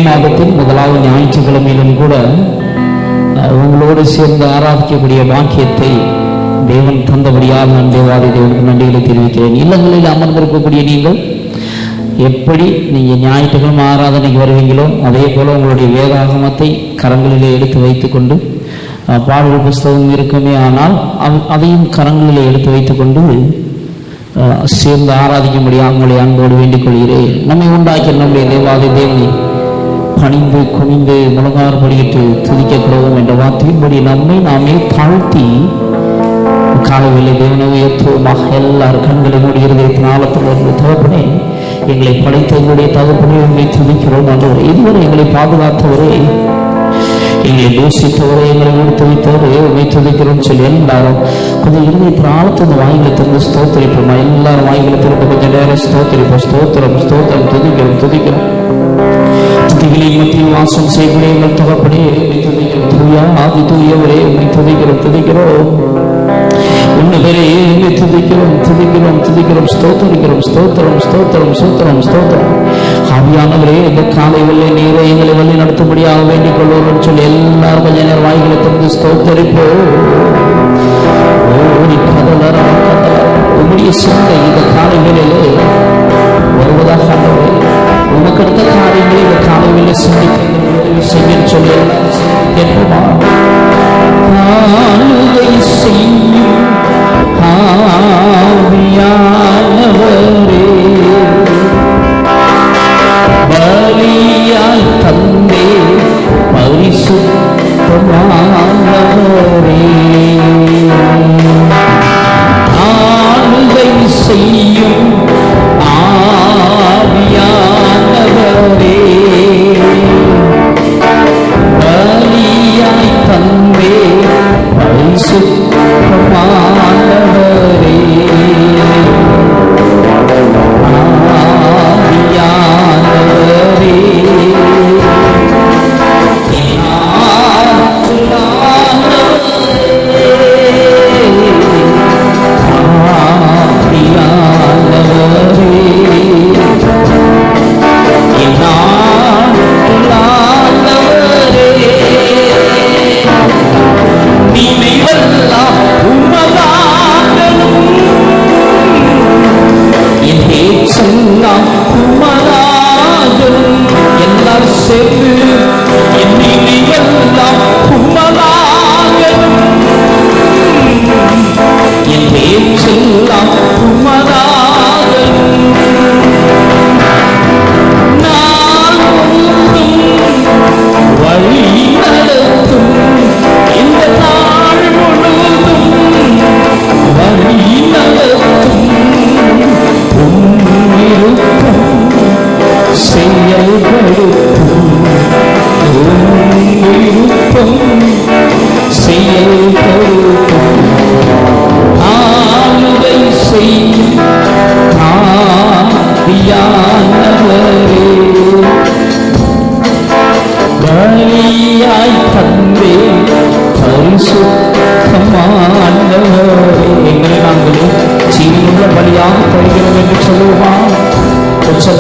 மாதத்தின் முதலாவது ஞாயிற்றுக்கிழமையிலும் கூட உங்களோடு சேர்ந்து ஆராதிக்கக்கூடிய வாக்கியத்தை தேவன் தந்தபடியால் நான் தேவாதி தேவனுக்கு நன்றிகளை தெரிவிக்கிறேன். இல்லங்களில் அமர்ந்திருக்கக்கூடிய நீங்கள் எப்படி நீங்கள் ஞாயிற்றுக்கிழமை ஆராதனைக்கு வருவீங்களோ அதே போல் உங்களுடைய வேதாகமத்தை கரங்களிலே எடுத்து வைத்துக்கொண்டு பாடல் புஸ்தகம் இருக்குமே ஆனால் அதையும் கரங்களிலே எடுத்து வைத்துக்கொண்டு சேர்ந்து ஆராதிக்கும்படியாக உங்களை அன்போடு வேண்டிக் கொள்கிறேன். நம்மை உண்டாக்கிய நம்முடைய தேவாதி தேவனை பணிந்து குனிந்து முழங்கார் படியிட்டு துதிக்கக்கூடாதும் என்ற வார்த்தையின்படி நம்மை நாமே தாழ்த்தி காலையிலே தேவனை உயர்த்துவமாக எல்லார் கண்களை மூடுகிறது. நாளத்தில் தகப்பனே, எங்களை படைத்த எங்களுடைய தகப்பனே எங்களை துதிக்கிறோம். ஆண்டவரே, இதுவரை எங்களை பாதுகாத்தவரே, எங்களை தூசித்தவரை, எங்களை உடுத்து வைத்தவரே உண்மை துதிக்கிறோம் சொல்லி எல்லாரும் கொஞ்சம் இருதயத்தின் ஆழத்து அந்த வாய்களை திறந்து ஸ்தோத்திரிப்போம். எல்லாரும் வாய்களை திறந்து கொஞ்சம் நேரம் ஸ்தோத்திரிப்போம். ஸ்தோத்திரம் ஸ்தோத்திரம் துதிக்கிறோம் துதிக்கிறோம். துதிகளின் மத்தியில் வாசம் செய்கிறே எங்கள் தகப்பனே உண்மை துதிக்கிறோம். தூயா ஆதி தூயவரே உண்மை துதிக்கிறோம் துதிக்கிறோம். உன்னதரே உண்மை துதிக்கிறோம் துதிக்கிறோம் துதிக்கிறோம். ஸ்தோத்தரிக்கிறோம் ஸ்தோத்திரம் ஸ்தோத்திரம் ஸ்தோத்திரம் ஸ்தோத்திரம். ஆவியானவரே, இந்த காலை வெள்ளை நீரை எங்களை வழி நடத்தும்படியாக வேண்டிக் கொள்வோம் சொல்லி எல்லாரும் கொஞ்ச நேரம் வாய்களை திறந்து ஸ்தோத்தரிப்போ. உங்களுடைய சிந்தை இந்த காலை வேளையிலே வருவதாக ஆண்டவரே, உமக்கு அடுத்த காரியங்களை இந்த காலை வேளை சிந்திக்க செய்ய சொல்லி கேட்போமா? ஆளுகை செய்யும் ஆவியானவரே, பலியாய் தந்தே பரிசுத்தமானவரே, ஆளுகை செய்யும் ஆவியானவரே, பலியாய் தந்தே பரிசுத்தமானவரே, ஆவியானவரே,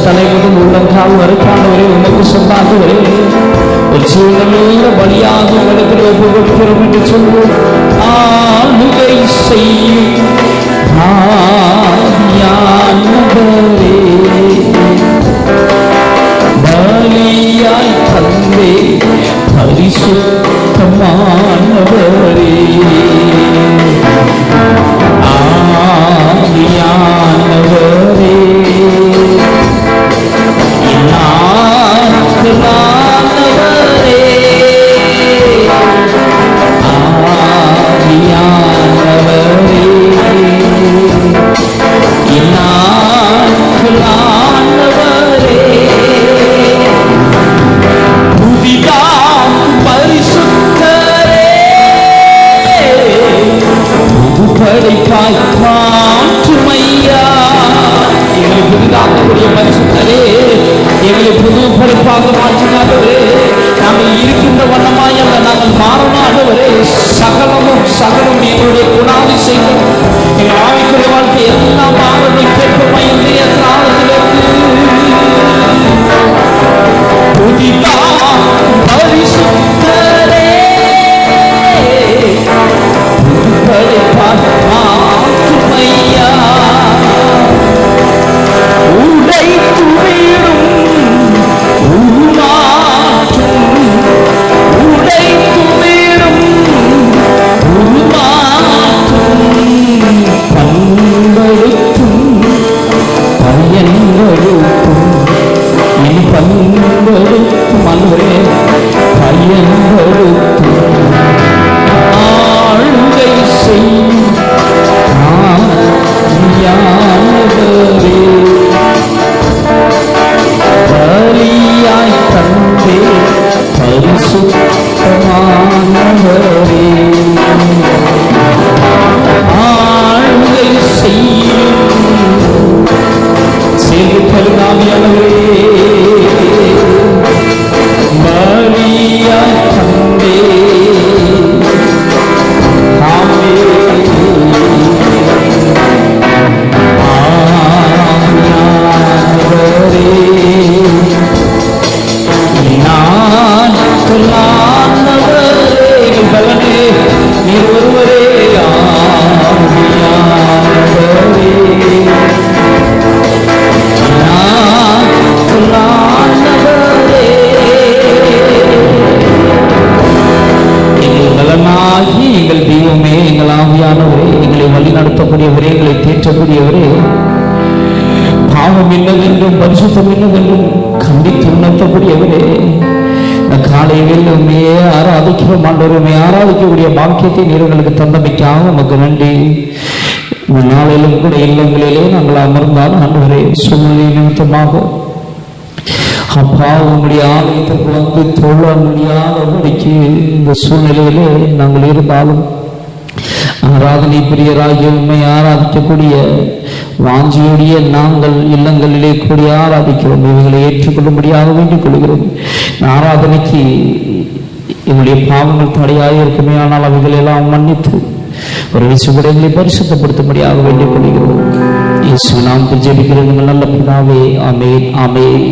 தலைமுதல் உள்ளங்கால் வரைக்கானவரே உனக்கு சொன்னாகவரே ஒரு சீரனுள்ள பலியாக உலகில் ஒப்புக்கொடுக்கிறோம் என்று சொல்வோம். ஆளுகை செய்யும் ஆவியானவரே, பலியாய் தந்தே பரிசுத்தமானவரே, ஆவியானவரே, ஆவியானவரே, ஆவியானவரே, இன்னார்களானவரே, புதிதாம் பரிசுத்தரே, புதுப்படைப்பாய் மாற்றுமையா. எங்களை புதிதாக்கக்கூடிய பரிசுத்தரே, எங்களை புது படைப்பாக மாற்றினாகவே, நாங்கள் இருக்கின்ற வண்ணமாய் அல்ல, நாங்கள் மாறனாகவரே, சகலமும் சகலம் எங்களுடைய குணாதிசைகள் எங்கள் ஆவிக்குரிய வாழ்க்கை எல்லாம் மாறதை கேட்போமா? இன்றைய காலத்திலிருந்து புதிதாக பயன்படுத்தும் இனி பண்படுத்தும் அன்பரே பயன்படுத்தும் ஆளுகை செய்யும் ஆவியானவரே பலியாய் தந்தே பரிசுத்தமானவரே ஆளுகை செய்யும் ஆவியானவரே பலியாய் தந்தே எங்கள் தெய்வமே, எங்கள் ஆவியானவரே, எங்களை வழி நடத்தக்கூடியவரே, எங்களை தேற்றக்கூடியவரே, பாவம் என்னவென்றும் பரிசுத்தம் என்னவென்றும் கண்டித்து உணர்த்தக்கூடியவரே, இந்த காலையில் உண்மையே ஆராதிக்கிறோம் ஆண்டவரை ஆராதிக்கக்கூடிய பாக்கியத்தை நீர் எங்களுக்கு தந்தமைக்காக உமக்கு நன்றி. இந்த நாளிலும் கூட இல்லங்களிலே நாங்கள் அமர்ந்தாலும் ஆண்டவரே சூழ்நிலை நிமித்தமாக அப்பா உங்களுடைய ஆலயத்திற்கு வந்து தொழ முடியாதபடிக்கு இந்த சூழ்நிலையிலே நாங்கள் இருந்தாலும் ஆராதனை பிரியராகிய உண்மை ஆராதிக்கக்கூடிய வாஞ்சியுடைய நாங்கள் இல்லங்களிலே கூடிய ஆராதிக்கிறோம். இவைகளை ஏற்றுக்கொள்ளும்படியாக வேண்டிக் கொள்கிறோம். ஆராதனைக்கு எங்களுடைய பாவங்கள் தடையாக இருக்குமே, ஆனால் அவைகளெல்லாம் மன்னித்து ஒரு விசுவடைகளை பரிசுத்தப்படுத்தும்படியாக வேண்டிக் கொள்கிறோம். இயேசு நாம் ஜெபிக்கிறோம் நல்ல பிதாவே, ஆமென் ஆமென்.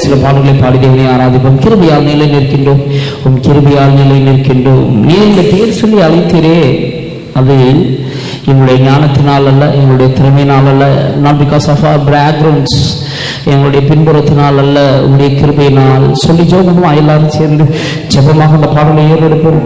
சில பாடல்களை பாடி தேவனை ஆராதிப்போம். கிருபையால் நிலை நிற்கின்றோம், உம் கிருபையால் நிலை நிற்கின்றோம். நீ இந்த பேர் சொல்லி அழைத்தீரே, அது எங்களுடைய ஞானத்தினால் அல்ல, எங்களுடைய திறமையினால் அல்ல, not because of our backgrounds, எங்களுடைய பின்புறத்தினால் அல்ல, உங்களுடைய கிருபையினால். சொல்லி ஜெபமா எல்லாரும் சேர்ந்து ஜெபமாக அந்த பாடலை ஏறெடுப்போம்.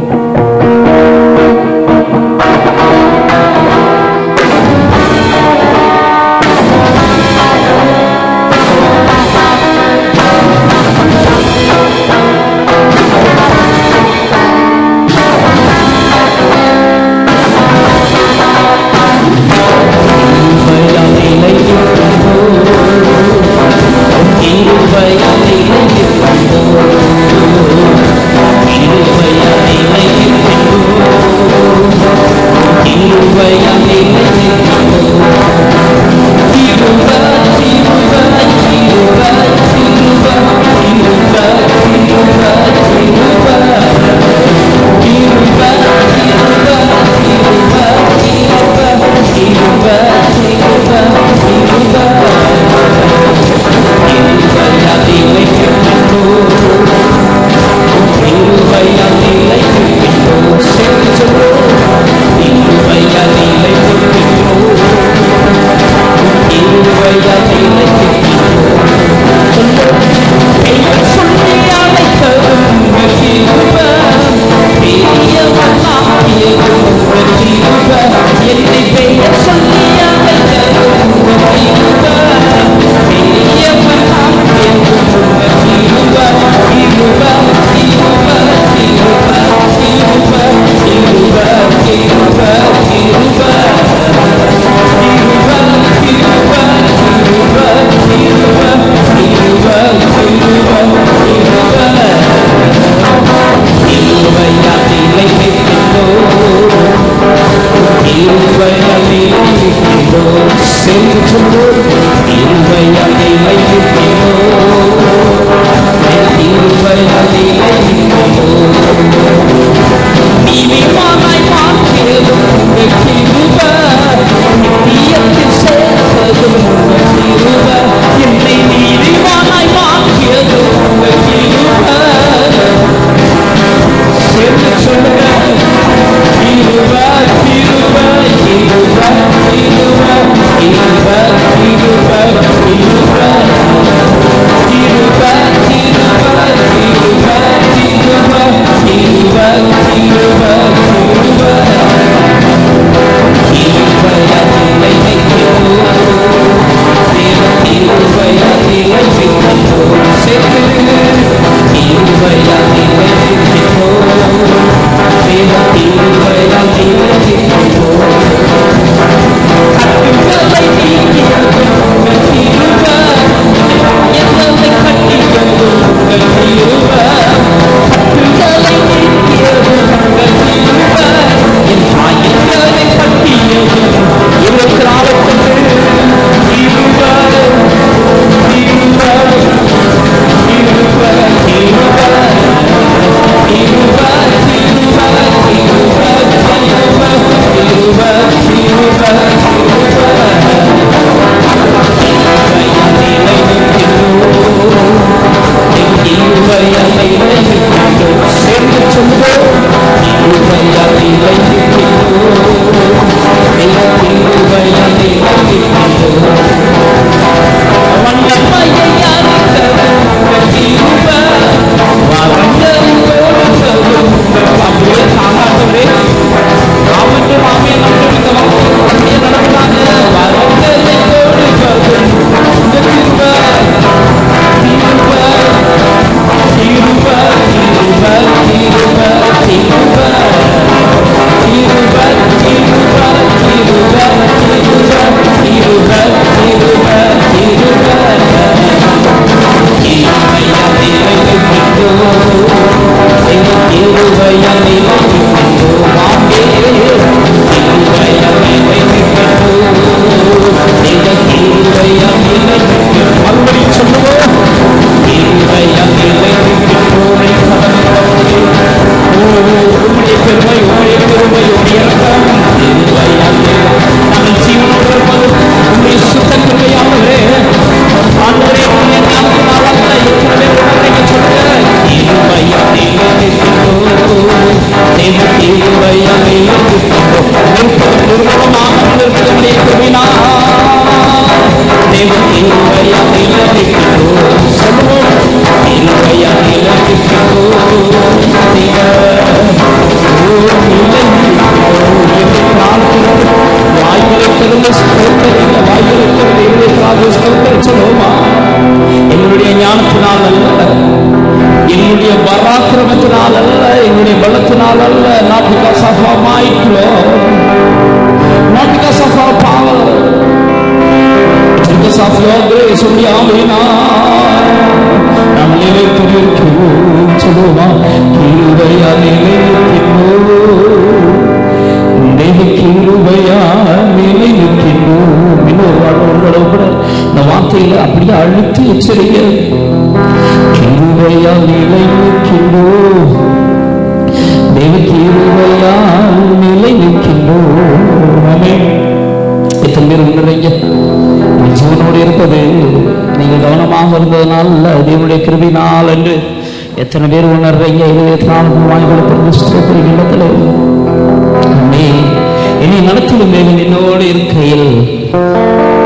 இருக்கிற தெய்வத்திற்காக ஸ்தோத்திரம் சொல்லுவோமா? எங்களுடைய ஞானத்தினால் அல்ல, எங்களுடைய பராக்கிரமத்தினால் அல்ல, எங்களுடைய பலத்தினால் அல்ல. Not because of our might, Lord, not because of our power, because of your grace. நாம் நிலைத்திருக்கிறோம் சொல்லுவோமா? கிருபையா நிலைத்திருக்கிறோம், தேவ கிருபையா நிலைத்திருக்கிறோம். இன்னொரு வார்த்தை கூட இந்த வார்த்தையில அப்படியே அழுத்தி எச்சரிக்க, கிருபையா நிலைத்திருக்கிறோம், தேவ கிருபையா நிலைத்திருக்கிறோம். எத்தனை பேர் உணர்றீங்க ஜீவனோடு இருப்பது நீங்கள் கவனமாக இருந்ததுனால் அல்ல, தேவனுடைய கிருபையினால் என்று எத்தனை பேர் உணர்றீங்க? இடத்துல என்னை நடத்திடும் தேவன் என்னோடு இருக்கையில்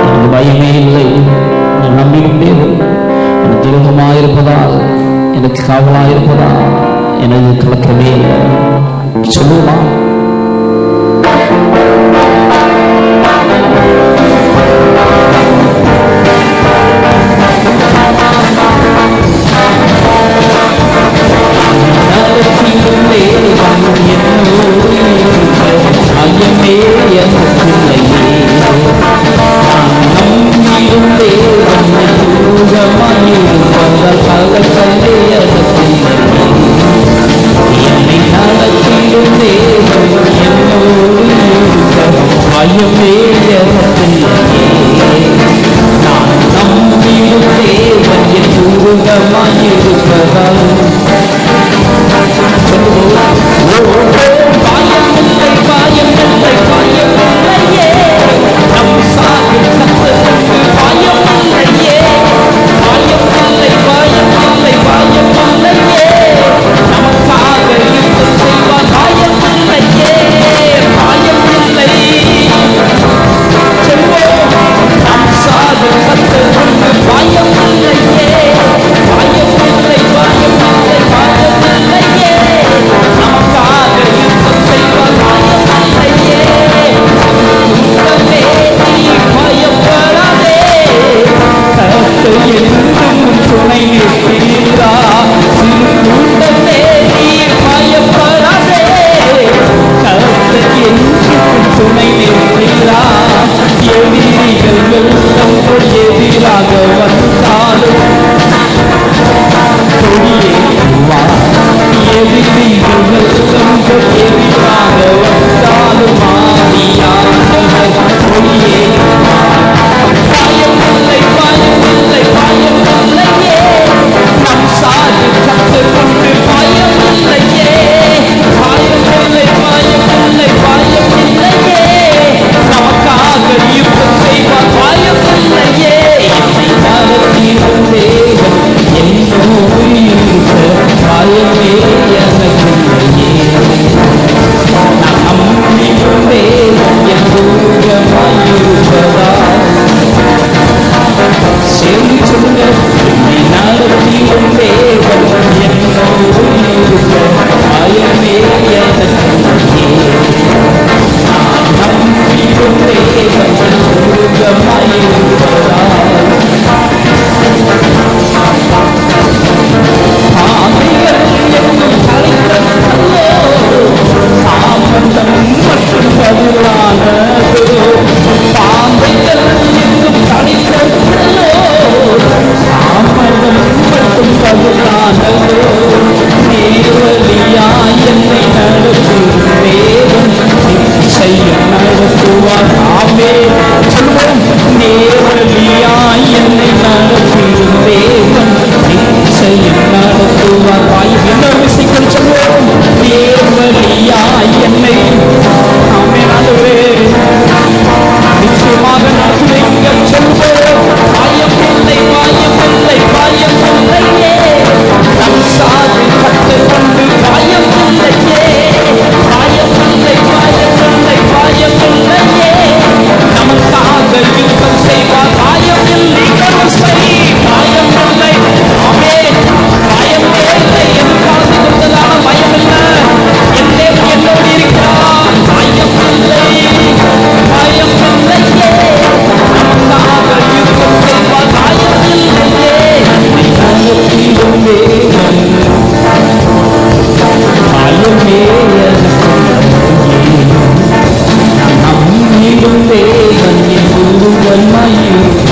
எனக்கு பயமே இல்லை. நம்பிடும் தேவன் எனக்கு துரோகமாக இருப்பதால், எனக்கு காவலாக இருப்பதால் எனது கலக்கமே இல்லை. சொல்லுமா?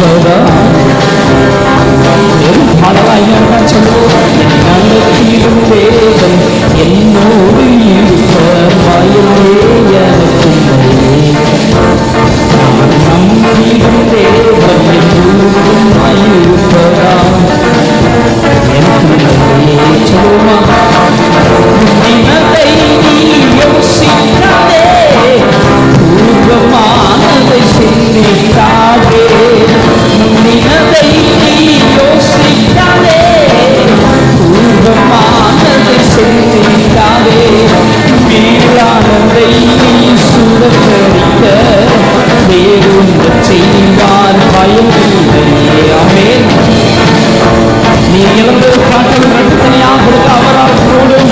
இருப்பதா நடத்திடும் தேவன் என்னோடு இருப்ப பயமே எனக்கில்லையே. நம்பிடும் தேவன் எப்போதும் இருப்பதா எனக்கில்லையே. சொல்லுமா, தினத்தை நீ யோசிக்காதே, பூர்வமானதை சிந்திக்காதே. தினத்தை நீ யோசிக்காதே, பூர்வமானதை சிந்திக்காதே. மேலானதை நீ சுரக்கரிக்க வேறொன்று செய்வார் பயம் இல்லையே. ஆமென். நீ இழந்தது காட்டும் தனியாக கொடுக்க அவரால் கூடும்.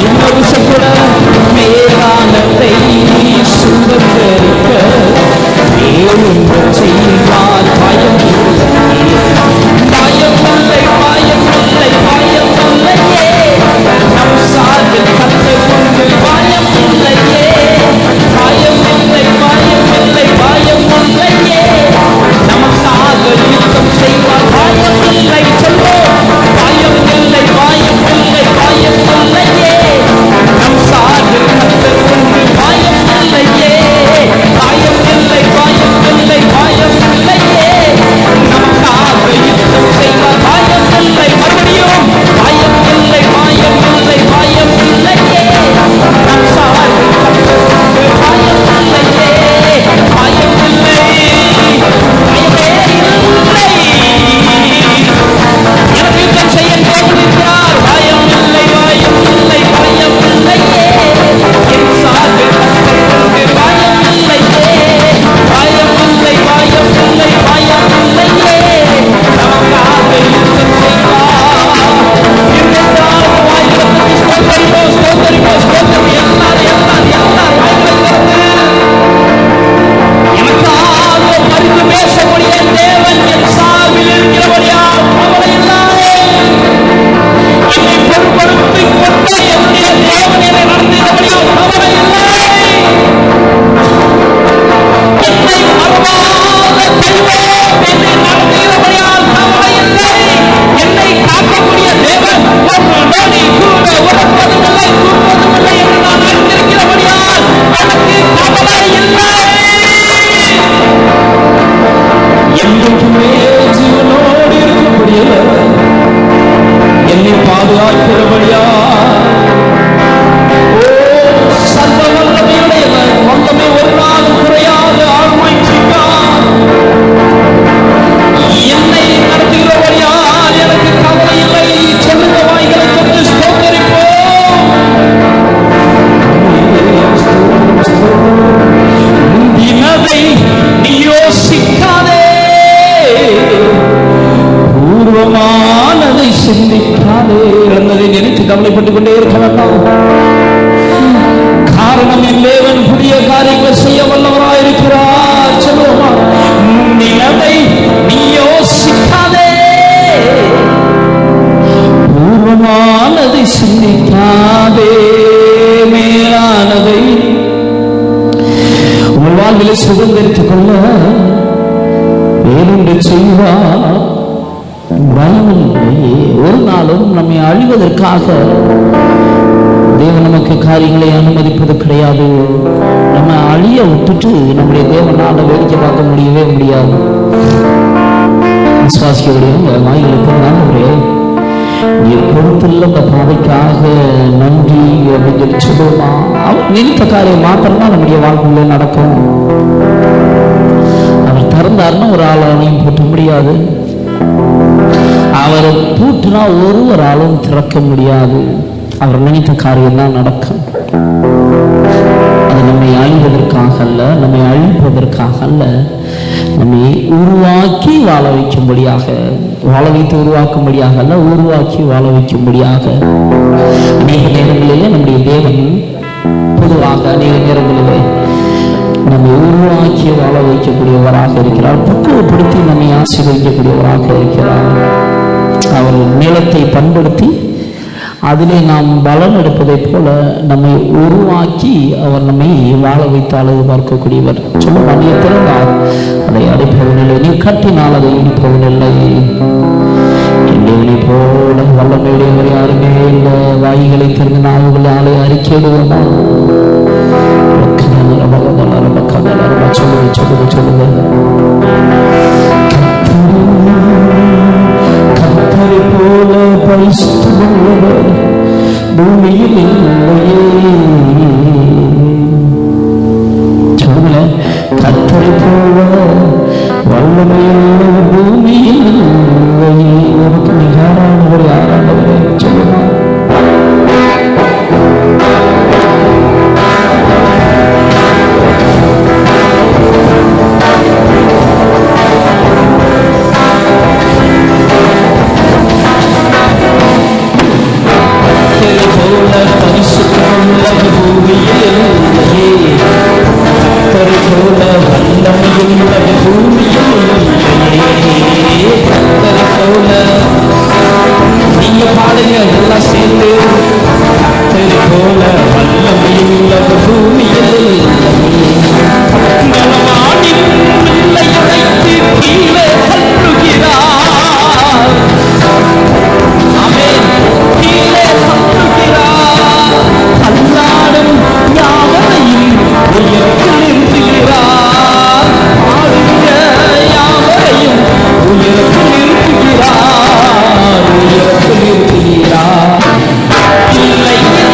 இன்னொரு கூட மேலானதை நீ சுரக்கரிக்க வேறொன்று செய்வார் பயம் இல்லையே. பயமில்லை பயமில்லை பயமில்லையே, நம் சார்பில் கர்த்தர் உண்டு. பயமில்லையே பயமில்லை பயமில்லை பயமில்லையே, நமக்காக யுத்தம் செய்வார். பயமில்லை சொல்வோம், பயமில்லை பயமில்லை பயமில்லையே, நம் சார்பில் கர்த்தர் உண்டு. பயமில்லையே பயமில்லை பயமில்லை பயமில்லையே, நமக்காக யுத்தம் செய்வார். பயமில்லை மறுபடியும் பயமில்லை பயமில்லை பயமில்லையே, நம் சார்பில் கர்த்தர் உண்டு. பயமில்லையே பயமில்லை பயமே இல்லை, எனக்கு யுத்தம் செய்ய போகிறார். பயமில்லை பயமில்லை பயமில்லையே, என் சார்பில் கர்த்தர் உண்டு. பயமில்லையே பயமில்லை பயமில்லை பயமில்லையே, நமக்காக யுத்தம் செய்வார். இருந்தாலும் வாய்ப்பதற்கு ஸ்தோத்திரிப்போம் ஸ்தோத்திரிப்போம் ஸ்தோத்திரிப்போம். எல்லாரும் வாய்ப்பை திறந்து எனக்காக பரிந்து பேசக்கூடிய தேவன் என் சார்பில் இருக்கிறபடியால் கவலை இல்லை. என்னை பொறுப்படுத்திக் கொண்ட என்னுடைய தேவன் என்னை நடத்தினபடியால் கவலை இல்லை. என்னை மறவாத தெய்வம் என்னை நடத்தினபடியால் கவலை இல்லை. என்னை காக்கக்கூடிய தேவன் ஒரு நொடி கூட உறப்பதுமில்லை கூறுவதுமில்லை என்று நான் அறிந்திருக்கிறபடியால் எனக்கு கவலை இல்லை. என்றுமே ஜீவனோடு இருக்கக்கூடியவர் என்னை பாதுகாக்கிறபடியா. சர்வ வல்லமையுடையவர், வல்லமை ஒரு நாள் குறையாது ஆழ்மைக்கார் என்னை நடத்துகிறபடியால் எனக்கு கவலை இல்லை. சொல்லுங்க, வாய்களை கொண்டு ஸ்தோத்திரிப்போம். தினதை நீ யோசிக்காதே, பூர்வமானதை சிந்திக்காதே. இழந்ததை நினைத்து கவலைப்பட்டுக் கொண்டே இருக்க வேண்டாம். காரணம் என் தேவன் புதிய காரியங்களை செய்ய வல்லவராயிருக்கிறார். சொல்லுவோமா, நிலவை நீ யோசிக்காதே, பூர்வமானதை சிந்திக்காதே. மேலானதை உங்கள் வாழ்விலை சுதந்திரித்துக் கொள்ள வேறொன்று செய்வார். பயமில்லையே. ஒரு நாளும் நம்மை அழிவதற்காக தேவன் நமக்கு காரியங்களை அனுமதிப்பது கிடையாது. நம்ம அழிய விட்டுட்டு நம்முடைய தேவனால வேடிக்கை பார்க்க முடியவே முடியாது. விசுவாசிக்கக்கூடிய வாய்களுக்கு நன்றி, நீ பொறுத்துள்ள அந்த பாதைக்காக நன்றி அப்படின்னு சொல்லி சொல்லுவோமா. அவர் நினைத்த காரியம் மாத்திரம்தான் நம்முடைய வாழ்க்கையில நடக்கும். அவர் திறந்தாருன்னா ஒரு ஆளாலையும் பூட்ட முடியாது. அவர் பூட்டினா ஒருவராலும் திறக்க முடியாது. அவர் நினைத்த காரியம் தான் நடக்கும். அது நம்மை அழிவதற்காக அல்ல, நம்மை அழிப்பதற்காக அல்ல, நம்மை உருவாக்கி வாழ வைக்கும்படியாக, வாழ வைத்து உருவாக்கும்படியாக அல்ல, உருவாக்கி வாழ வைக்கும்படியாக. அநேக நேரங்களிலே நம்முடைய தேவன் பொதுவாக அநேக நேரங்களிலே நம்மை உருவாக்கி வாழ வைக்கக்கூடியவராக இருக்கிறார். பக்குவப்படுத்தி நம்மை ஆசீர்வதிக்கக்கூடியவராக இருக்கிறார். அவர் நிலத்தை பண்படுத்தி அதிலே நாம் பலன் எடுப்பதைப் போல நம்மை உருவாக்கி அவர் நம்மை வாழ வைத்து அழகு பார்க்கக்கூடியவர். சொல்ல மணிய பிறந்தார் அதை கட்டினால் அதை இடிப்பவனில்லை. என்னை போல வல்லமையுடையவர் யாருமே இல்லை. வாய்களை திறந்து நாவுகளாலே அறிக்கையிடுவோமா? சொல்லுங்க கர்த்தரை போல பரிசுத்தமுள்ளவர் பூமியில் இல்லையே. சொல்லுங்களேன், கர்த்தரை போல வல்லமையுள்ளவர் பூமியில் இல்லையே. எனக்கு நிகரானவர் யாரானவரே? சொல்லுங்க. இல்லை இல்லை இல்லை இல்லை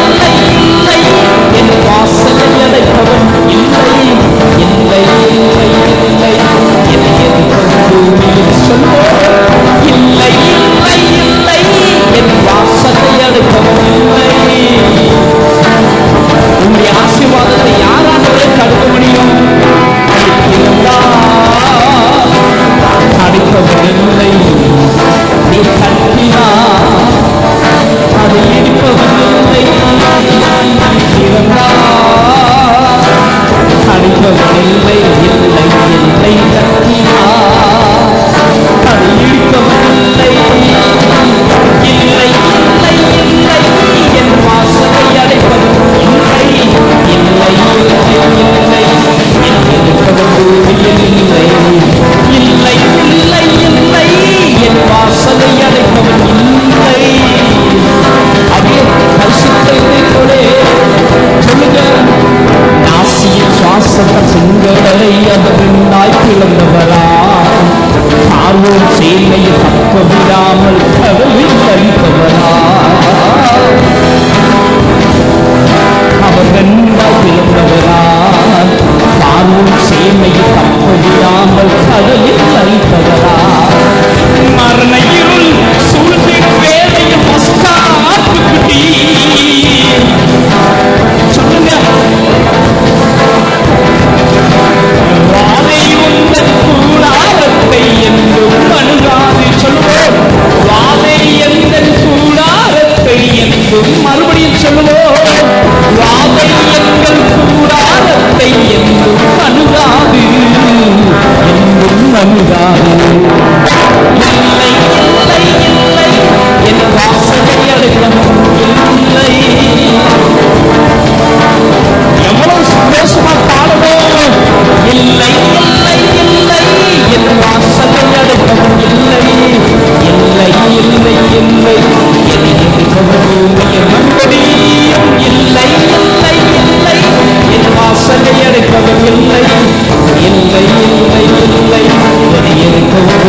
இல்லை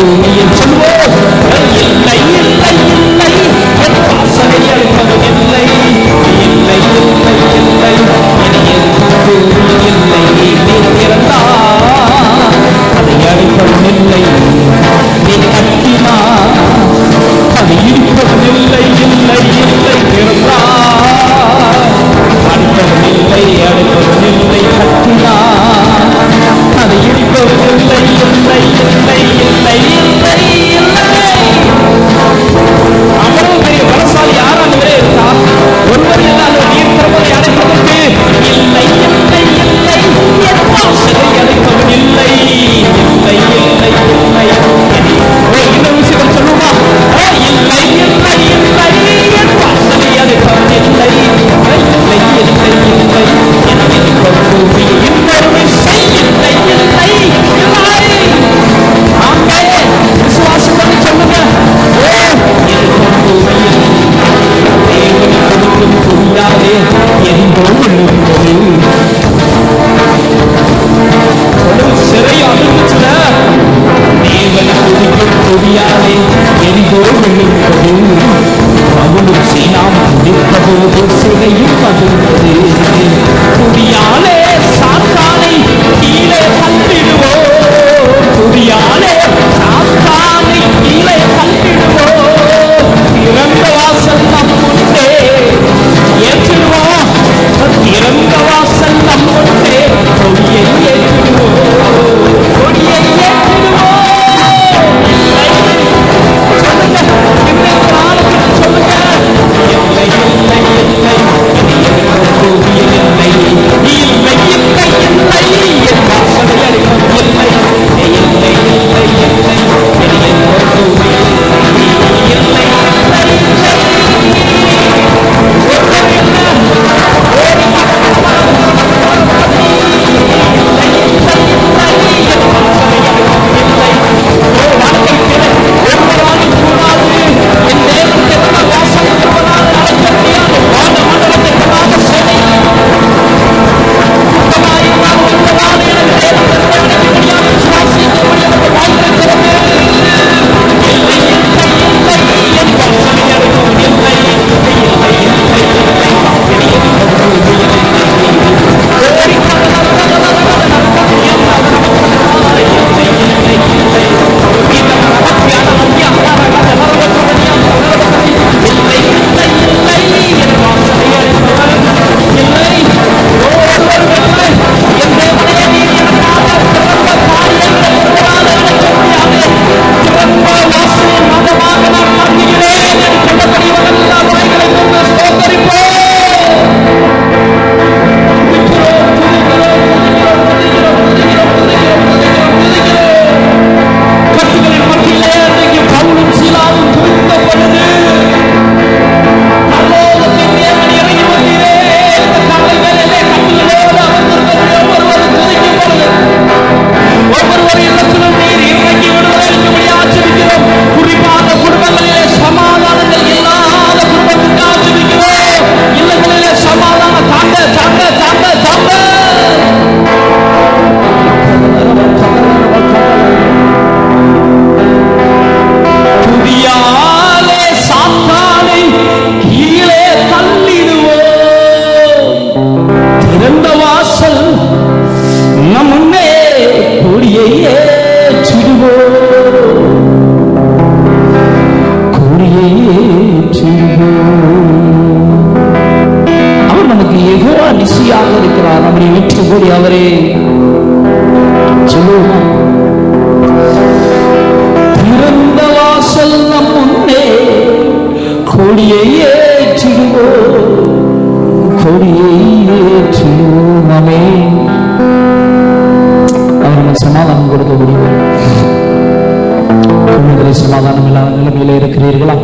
குடும்பத்திலே சமாதானம் இல்லாத நிலைமையில இருக்கிறீர்களா?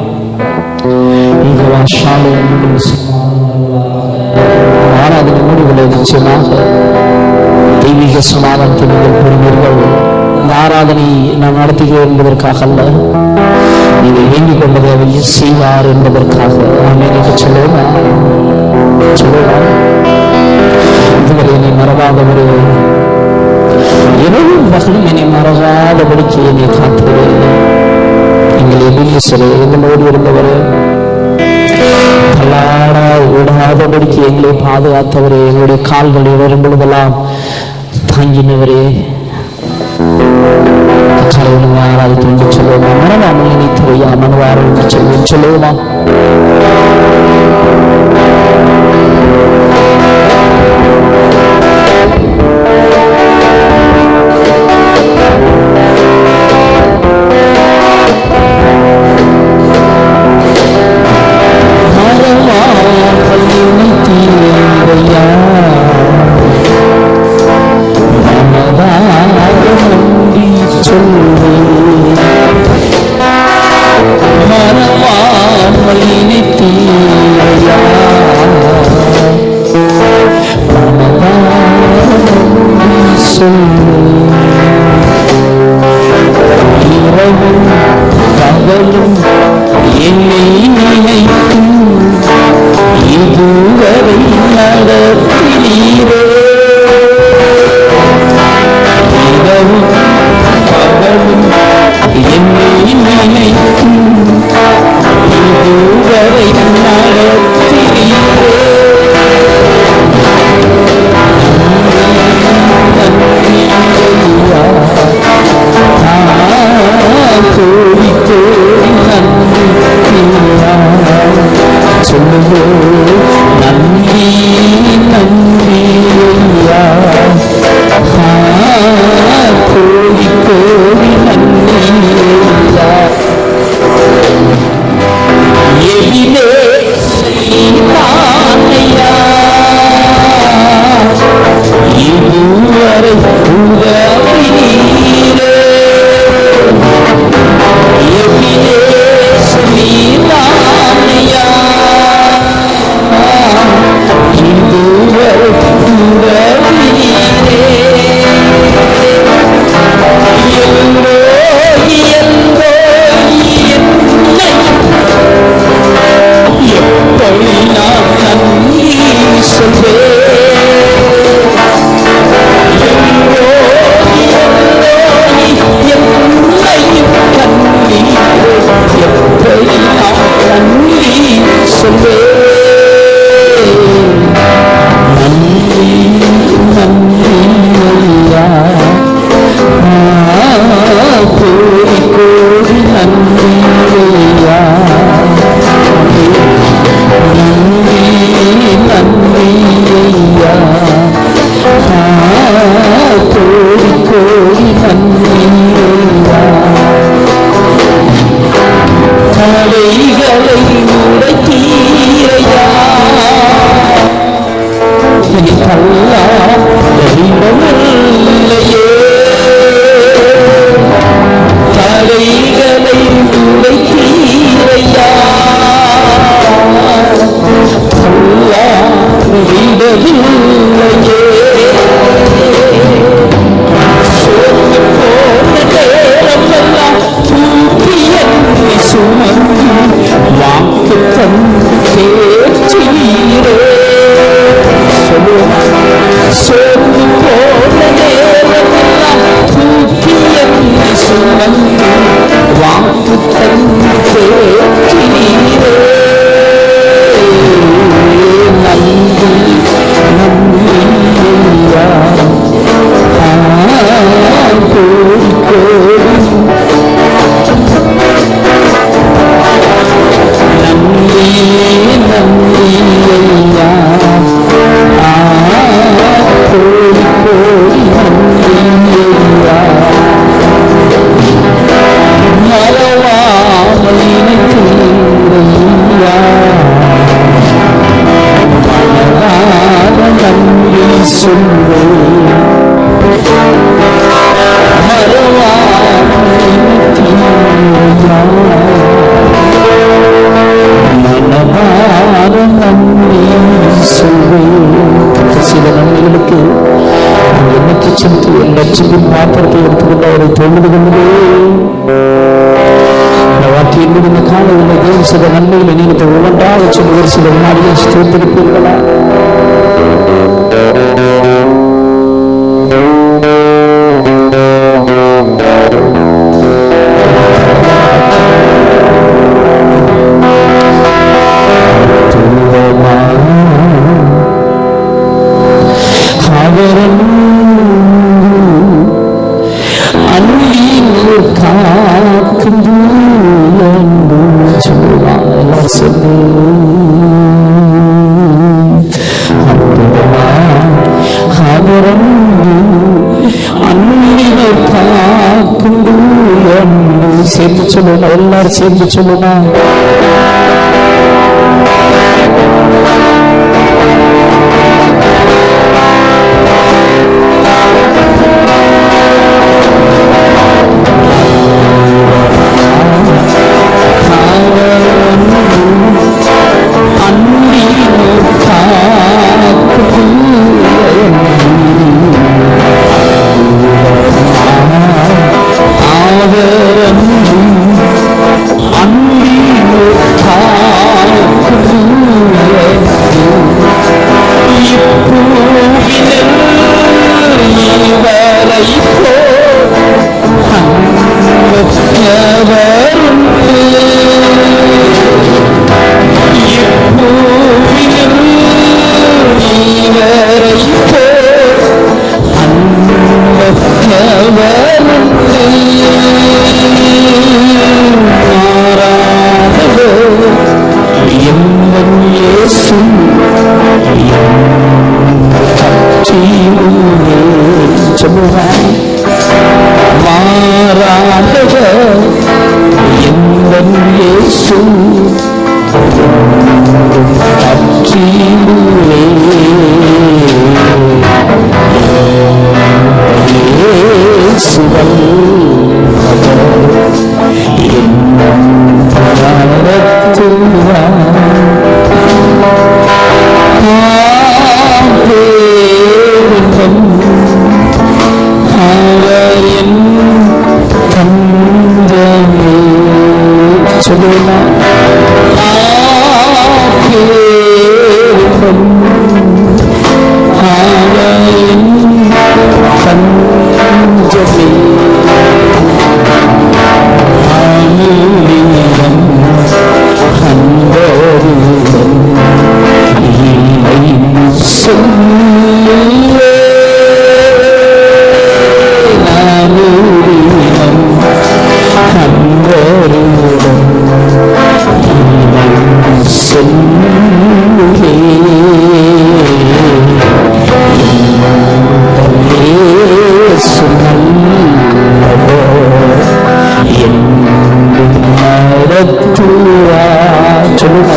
ஆராதனை முடிவில் நிச்சயமாக தெய்வீக சமாதானத்தை நீங்கள் பெறுவீர்கள். இந்த ஆராதனை நான் நடத்துகிறேன் என்பதற்காக அல்ல, நீங்கள் வேண்டிக் கொண்டதை அவர் செய்வார் என்பதற்காக. ஆமென் என்று சொல்லுவோமா? இதுவரை என்னை மறவாதவரே, இரவும் பகலும் என்னை மறவாதபடிக்கு என்னை காத்தவரே, எங்கள் எபினேசரே, எங்களோடு இருந்தவரே, தள்ளாட விடாதபடிக்கு எங்களை பாதுகாத்தவரே, எங்களுடைய கால்கள் இடரும் பொழுதெல்லாம் தாங்கினவரே, ஆராதித்து என்று சொல்லுவோமா? மனவாமல் நினைத்துவையா மனவாரம் என்று சொல்லுவோம். சொல்லுவோமா? Hallelujah. ரட்சிப்பின் பாத்திரத்தை எடுத்துக்கொண்டு அவரை தொழுது கொண்டே வார்த்தையின் இந்த காலையில் தேவன் சில நன்மைகளை நீங்கள் ஒவ்வொன்றாக சொல்லி ஒரு சில வினாடியை ஸ்தோத்திரிப்பீர்களா? சேர்ந்து சொல்லுங்க, எல்லாரும் சேர்ந்து சொல்லுங்க.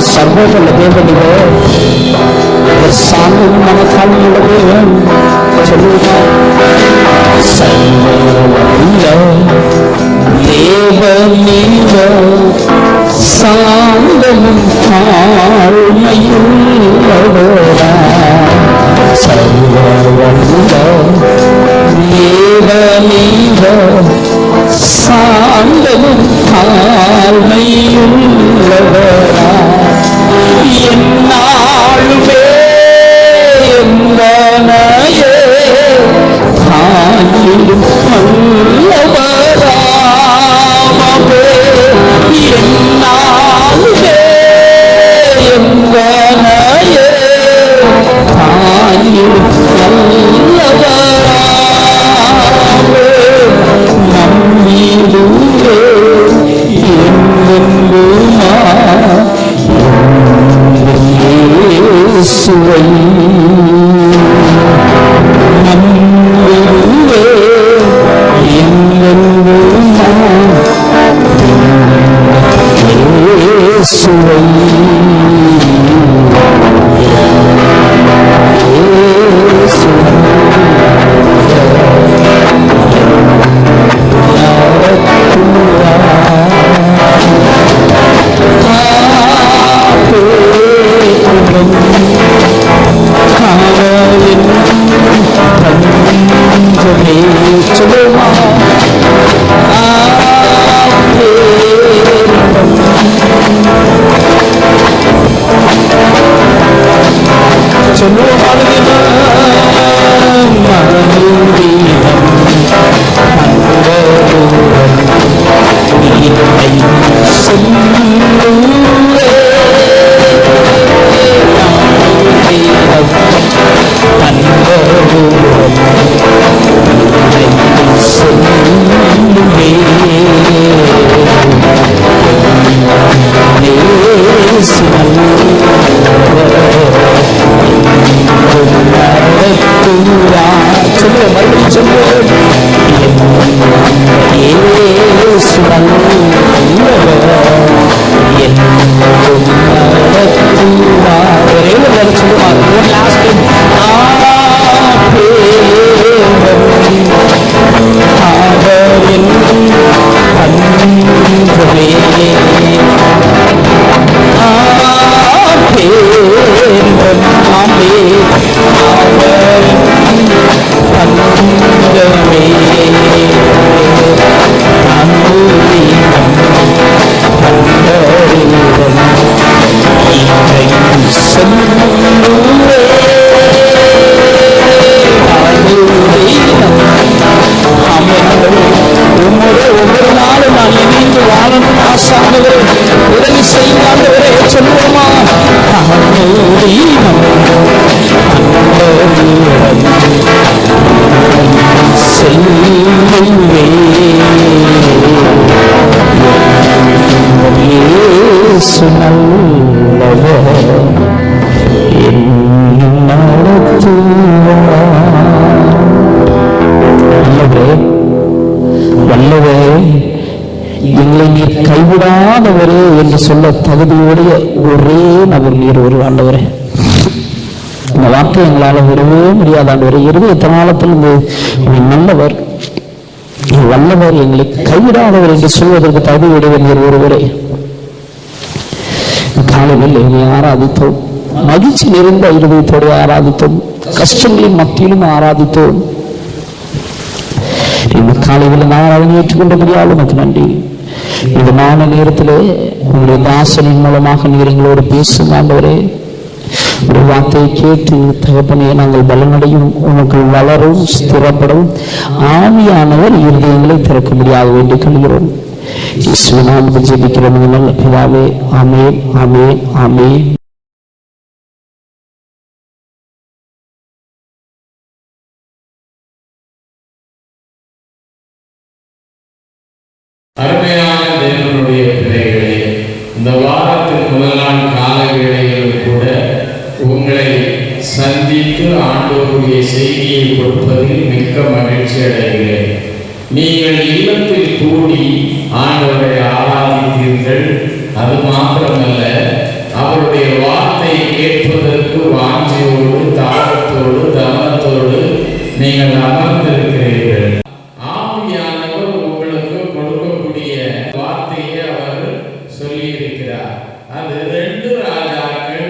சர்வவல்ல தேவனிலே சாமியும் மனத்தாழ்மையுள்ள தேவன் சொல்லுவார். சர்வவல்ல தேவனில சாந்தமும் தாழ்மையுள்ளவரா. சர்வவல்ல தேவனில சாந்தமும் தாழ்மையுள்ளவரா. என்னாலுமே எங்கனையே தாயிடும் வல்லவராமே. என்னாலுமே எங்கனையே தாயிடும் வல்லவராமே. நம்மீதுவே எங்கெங்குமா இயேசுவை நம்பிடுவே எங்கெங்குமா இயேசுவை. கைவிடாதவரே என்று சொல்ல தகுதியுடைய ஒரே நபர் நீர் ஒரு ஆண்டவரே. இந்த வார்த்தை எங்களால் விடவே முடியாத ஆண்டவரே. இருதயத்தினாலத்தில் நல்லவர் வல்லவர் எங்களை கைவிடாதவர் என்று சொல்வதற்கு தகுதியுடைய நீர் ஒருவரே. காலையில் என்னை ஆராதித்தோம், மகிழ்ச்சி நிறைந்த இருதயத்தோடு ஆராதித்தோம், கஷ்டங்களின் மத்தியிலும் ஆராதித்தோம். இந்த காலையில் ஆராதனை ஏற்றுக்கொண்டபடியால் உமக்கு நன்றி. இதமான நேரத்திலே உங்களுடைய தாசனின் மூலமாக நீர் எங்களோடு பேசும் ஆண்டவரே. ஒரு வார்த்தையை கேட்டு தகப்பனே நாங்கள் பலனடையும், உனக்கு வளரும், ஸ்திரப்படவும் ஆவியானவர் இருதயங்களை திறக்க முடியாது வேண்டிக் கொள்கிறோம். இயேசுவின் நாமத்தில் ஜெபிக்கிறோம் நல்ல பிதாவே. ஆமென், ஆமென், ஆமென். அருமையான தேவனுடைய பிள்ளைகளே, இந்த வாரத்தின் முதல் நாள் கால வேளையில் கூட உங்களை சந்தித்து ஆண்டவருடைய செய்தியை கொடுப்பதில் மிக்க மகிழ்ச்சி அடைகிறேன். நீங்கள் இல்லத்தில் கூடி ஆண்டவரை ஆராதித்தீர்கள். அது மாத்திரமல்ல, அவருடைய வார்த்தையை கேட்பதற்கு வாஞ்சையோடு, தாகத்தோடு, தவனத்தோடு நீங்கள் அமர்ந்திருக்கிறீர்கள். ஆவியானவர் உங்களுக்கு கொடுக்கக்கூடிய வார்த்தையை அவர் சொல்லி இருக்கிறார். அது 2 ராஜாக்கள்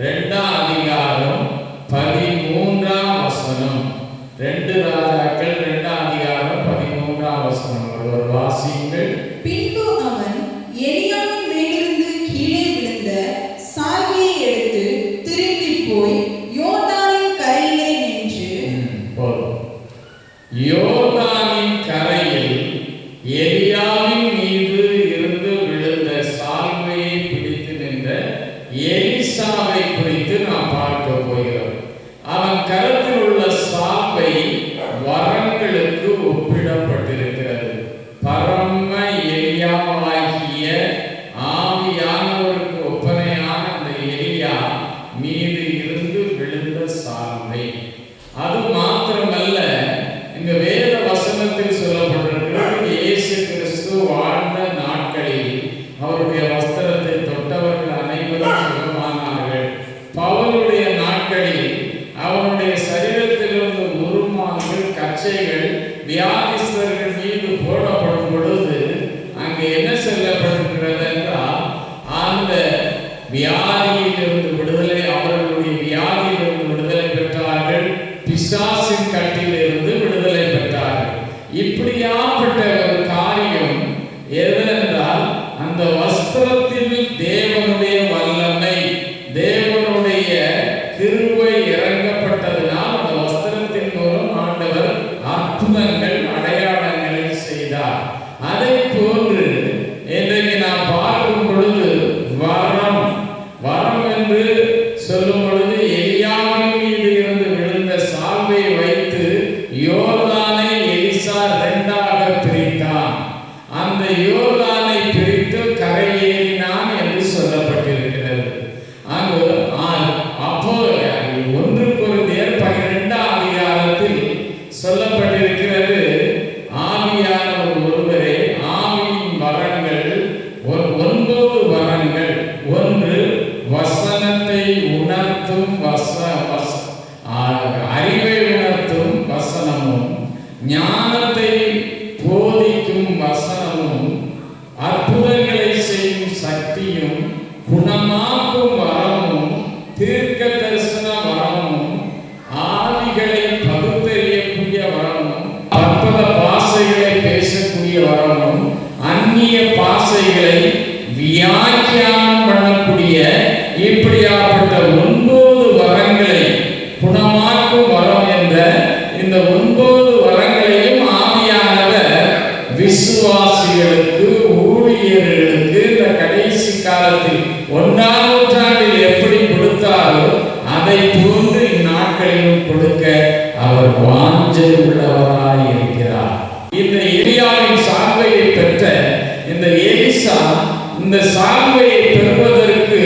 2ஆம் அதிகாரம் 13ஆம் வசனம். 2 ராஜாக்கள் 2ஆம் அதிகாரம் 13ஆம் வசனம். ஒரு வாசியுங்கள். பின்பு அவன் எலியாவின் மேலிருந்து கீழே விழுந்த சால்வையை எடுத்து திரும்பி போய் யோர்தானின் கரையிலே நின்று யோர்தானின் கரையில் எலியாவின் மீது இருந்து விழுந்த சால்வையை பிடித்து நின்ற எலிசாவை குறித்து நாம் பார்க்க போகிறோம். அவன் கரத்தில் உள்ள சால்வை வரங்களுக்கு ஒப்பிடப்பட்டிருக்கிறது. பரம எலியாவாகிய ஆவியானவருக்கு ஒப்பனையான அந்த எலியா மீது இருந்து விழுந்த சால்வை. அது மாத்திரமல்ல, இங்க வேத வசனத்தில் சொல்லப்பட்டிருக்கிறது, இயேசு கிறிஸ்து வாழ்ந்த நாட்களில் அவருடைய வஸ்திரத்தை தொட்டவர்கள் அனைவரும் சுகமானார்கள். பவுலுடைய நாட்களில் அவனுடைய சரீரத்திலிருந்து உருமாங்கள், கச்சைகள் வியாதிஸ்தர்கள் மீது போடப்படும் பொழுது அங்கு என்ன சொல்லப்பட்டிருக்கிறது என்றால், அந்த வியாதியிலிருந்து விடுதலை, அவர்களுடைய வியாதியிலிருந்து விடுதலை பெற்றார்கள், பிசாசின் கட்டிலிருந்து விடுதலை பெற்றார்கள். இப்படியாப்பட்ட ஒரு காரியம் எதென்றால், அந்த வஸ்திரத்தில் தேவனுடைய வல்லமை, தேவனுடைய கிருபை இறங்கப்பட்டதனால் அந்த வஸ்திரத்தின் மூலம் ஆண்டவர் அற்புதங்கள், அடையாளங்களை செய்தார். அதை போன்று இன்றைக்கு நாம் பார்க்கும் பொழுது வரம் என்று சொல்லும் பொழுது எலியாவின் மீது இருந்து விழுந்த சால்வையை வைத்து யோர்தானை எலிசா 2ஆக பிரித்தான். அந்த யோர்தானை பிரித்து கரையேறினான் என்று சொல்லப்பட்டிருக்கிறது. அப்போ 1 கொரிந்தியர் 12ஆம் அதிகாரத்தில் சொல்லப்பட்டிருக்கிறது, ஆவியானவர் ஒருவரே, ஆவியின் வரங்கள் 9 வரங்கள். 1 வசனத்தை உணர்த்தும் அறிவை உணர்த்தும் வசனமும், ஞானத்தை போதிக்கும் வசனமும், அற்புதங்களை செய்யும் சக்தியும், குணமாக்கும் வரமும், தீர்க்க தரிசன வரமும், ஆவிகளை பகுத்தறியக்கூடிய வரமும், பற்பல பாஷைகளை பேசக்கூடிய வரமும், அந்நிய பாஷைகளை வியாக்கியானம் பண்ணக்கூடிய இப்படியாப்பட்ட 9 வரங்களை, குணமாக்கும் வரம் என்ற இந்த 9 வரங்களையும் ஆவியானவர் விசுவாசிகளுக்கு, ஊழியர்களுக்கு இந்த கடைசி காலத்தில் 1ஆம் நூற்றாண்டில் எப்படி கொடுத்தாரோ அதை போன்று இந்நாட்களிலும் கொடுக்க அவர் வாஞ்சை உள்ளவராய் இருக்கிறார். இந்த எலியாவின் சால்வையை பெற்ற இந்த எலிசா இந்த சால்வையை பெறுவதற்கு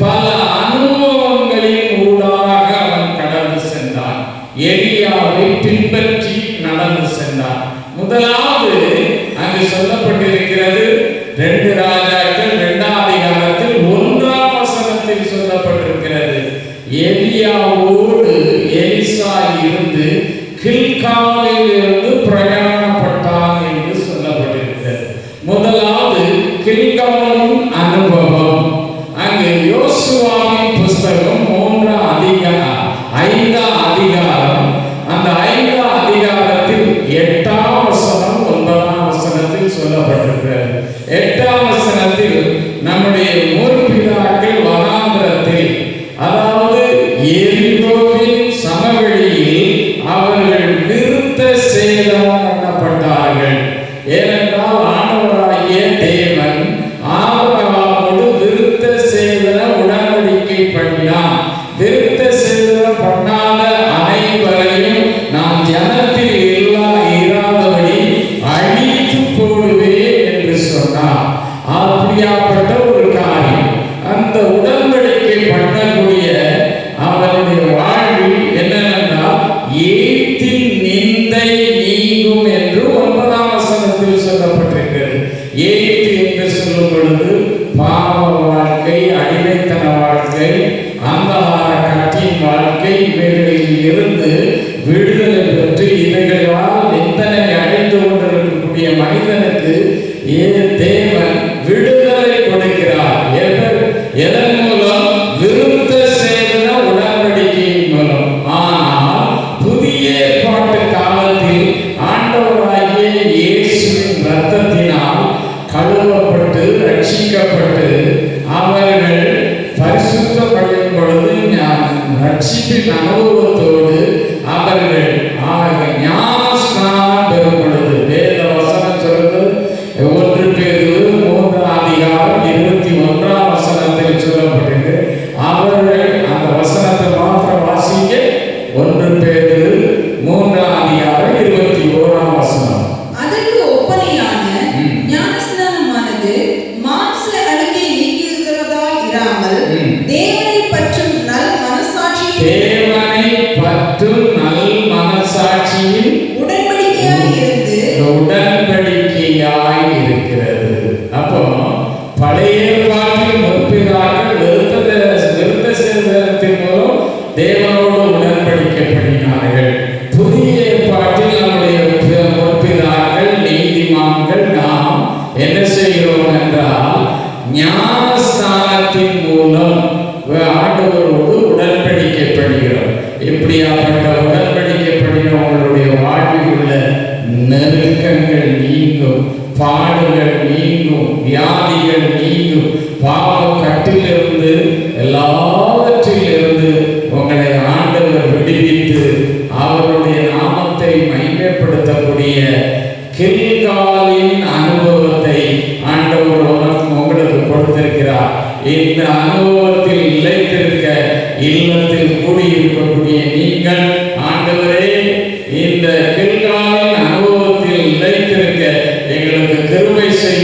பல அனுபவங்களின் ஊடாக அவன் கடந்து சென்றான். எலியாவை பின்பற்றி நடந்து சென்றான். முதலாவது அங்கு சொல்லப்பட்டிருக்கிறது 2 ராஜாக்கள் 2ஆம் அதிகாரத்தில் 1ஆம் வசனத்தில் சொல்லப்பட்டிருக்கிறது, எலியாவோடு எலிசா இருந்து கில்காலில் இருந்து பிரயாணப்பட்டான் என்று சொல்லப்பட்டிருக்கிறது. முதலாவது கில்காலின் அனுபவம். அங்கு யோசுவாவின் புஸ்தகம் 5ஆம் அதிகாரம், அந்த 5ஆம் அதிகாரத்தில் 8ஆம் வசனம் 9ஆம் வசனத்தில் சொல்லப்பட்டிருக்கிறது. 8ஆம் வசனத்தில் நம்முடைய முற்பிதாக்கள் வனாந்திரத்தில், அதாவது எரிகோவின் சமவெளியில் அவர்கள் விருத்த சேதம் பண்ணப்பட்டார்கள். ஏனென்றால் ஆண்டவராகிய தேவன் ஆபிரகாமோடு விருத்த சேதன உடன்படிக்கை பண்ணினான். விருத்த சேதனம் பண்ணாத அனைவரையும் நான் ஜனத்தில் இராதபடி அழித்து போடுவேன் என்று சொன்னார். அப்படியாப்பட்ட ஒரு காரியம் அந்த உடன்படிக்கை பண்ணக்கூடிய அவருடைய வாழ்வில் என்னவென்றால் ஏத்தின் நிந்தை நீங்கும் என்று 9ஆம் வசனத்தில் சொல்லப்பட்டிருக்கிறது. ஏத்து என்று சொல்லும் பொழுது பாவ வாழ்க்கை, அடிமைத்தன வாழ்க்கை, அந்தகார கட்டின் வாழ்க்கை, இவைகளில் இருந்து விடுதலை பெற்று இவைகளால் நிந்தனை அடைந்து கொண்டிருக்கக்கூடிய மனிதனுக்கு தேவன் விடுதலை கொடுக்கிறார். எதன் மூலம்? விருத்த சேதன உடன்படிக்கையின் மூலம். ஆனால் புதிய ஏற்பாட்டு காலத்தில் ஆண்டவராகிய இயேசுவின் இரத்தத்தினால் கழுவப்பட்டு ரட்சிக்கப்பட்டு அவர்கள் பரிசுத்தப்படும் பொழுது ரட்சிப்பின் அனுபவத்தோடு அவர்கள் ஞான ஸ்நானம் பெறும் பொழுது வேத வசனம் சொல்வது 1 பேதுரு 3ஆம் அதிகாரம் 21ஆம் வசனத்தில் சொல்லப்பட்டது. அவர்கள் அந்த வசனத்தை மாத்திரம் வாசிக்க 1 பேதுரு 3ஆம் அதிகாரம் 21ஆம் வசனம். அதற்கு ஒப்பனையான ஞானஸ்நானமானது மாம்ச அழுக்கை நீக்குகிறதா இராமல் தேவனை பற்றும் நல் மனசாட்சியின் உடன்படிக்கையாய் இருக்கிறது. அப்போ பழைய ஏற்பாட்டில் முற்பிதாக்கள் விருத்த சேதனத்தின் மூலம் தேவனோடு உடன்படிக்கை பண்ணினார்கள். புதிய ஏற்பாட்டில் நம்முடைய முற்பிதாக்கள் நீதிமான்கள் நாம் என்ன செய்கிறோம் என்றால் ஞானஸ்நானத்தின் மூலம் ஆண்டவரோடு உடன்படிக்கை பண்ணுகிறோம். இப்படியாப்பட்ட உடன்படிக்கை பண்ணினவங்களுடைய வாழ்வில் உள்ள நெருக்கங்கள் நீங்கும், பாடுகள் நீங்கும், வியாதிகள் நீங்கும், பாவ கட்டிலிருந்து எல்லாவற்றிலிருந்து உங்களை ஆண்டவர் விடுவித்து அவருடைய நாமத்தை மகிமைப்படுத்தக்கூடிய கில்காலின் அனுபவத்தை ஆண்டவர் உங்களுக்கு கொடுத்திருக்கிறார். இந்த அனுபவத்தில் நிலைத்திருக்க இல்லத்தில் கூடியிருக்கக்கூடிய நீங்கள் ஆண்டவரே இந்த கில்காலின் அனுபவத்தில் நிலைத்திருக்க எங்களுக்கு கிருபை செய்ய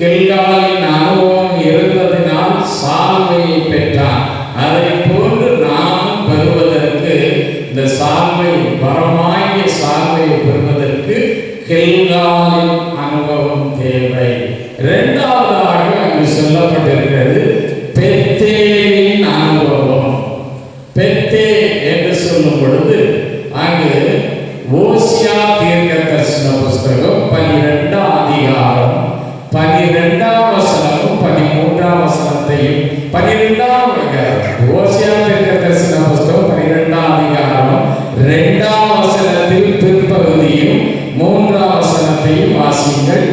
கில்காலின் அனுபவம் இருந்ததினால் சால்வையை பெற்றான். அதை போன்று நாம் பெறுவதற்கு இந்த சால்வை, வரமாகிய சால்வையை பெறுவதற்கு கில்காலின் அனுபவம் தேவை. இரண்டாவதாக அங்கு சொல்லப்பட்டிருக்கிறது பெத்தேலின் அனுபவம். பெத்தே என்று சொல்லும் பொழுது அங்கு ஓசியா தீர்க்கதரிசன புஸ்தகம் 12ஆம் அதிகாரம் 12ஆம் வசனமும் 13ஆம் வசனத்தையும் 12ஆம் ஓசியா தீர்க்கதரிசன புஸ்தகம் 12ஆம் அதிகாரம் 2ஆம் வசனத்தில் பிற்பகுதியும் 3ஆம் வசனத்தையும் வாசிங்கள்.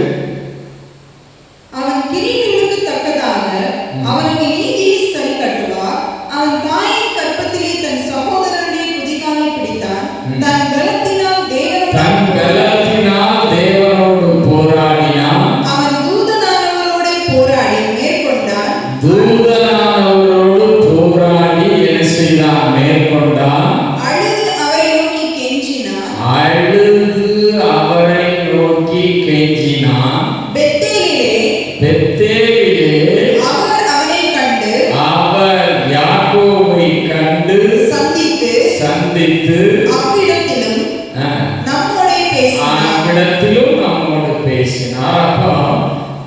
அவன் கிரீடங்களுக்கு தக்கதாக அவனுக்கு நீதியை சரி கட்டுவார். அவன் தாயின் கற்பத்திலே தன் சகோதரனுடைய குதிகாலை பிடித்தான். தன் பலத்தினால் தேவனோடு போராடினான். அவன் தூதனானவரோடு போராடி மேற்கொண்டான். தூதனானவரோடு போராடி என்ன செய்தான்? மேற்கொண்டான். அழுது அவரை நோக்கி கெஞ்சினான். பெத்தேலிலே அவர் அவனை கண்டு, அவர் யாக்கோபை கண்டு சந்தித்து அவ்விடத்திலும் நம்மோடு பேசினார். அப்போ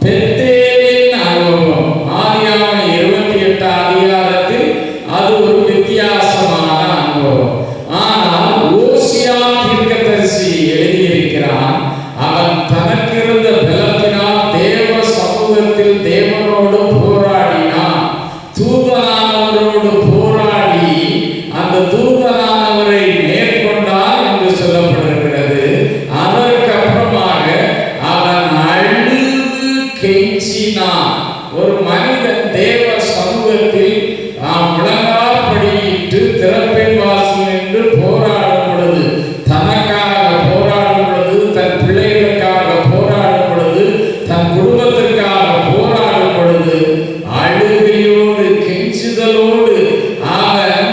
பெத்தேலின் அனுபவம் ஆதியாகமம் 28ஆம் அதிகாரத்தில் அது ஒரு வித்தியாசமான அனுபவம். ஆனால் ஓசியா தீர்க்கதரிசி எழுதியிருக்கிறான், அவன் தனக்கு இருந்த பலத்தினால் தேவ சமூகத்தில் தேவனோடு போராடினான். தூதனானவரோடு போராடி அந்த தூதனானவரை மேற்கொண்டான் என்று சொல்லப்பட்டிருக்கிறது. அதற்கு அப்புறமாக அவன் அழுது கெஞ்சினான். ஒரு மனிதன் தேவ சமூகத்தில் முழங்காற்படியிட்டு திறப்பின் வாசல் என்று போராடும் பொழுது, தனக்காக போராடும் பொழுது, தன் பிள்ளைகளுக்காக போராடும் பொழுது, தன் குடும்பத்திற்காக போராடும் பொழுது, அழுகையோடு கெஞ்சுதலோடு அவன்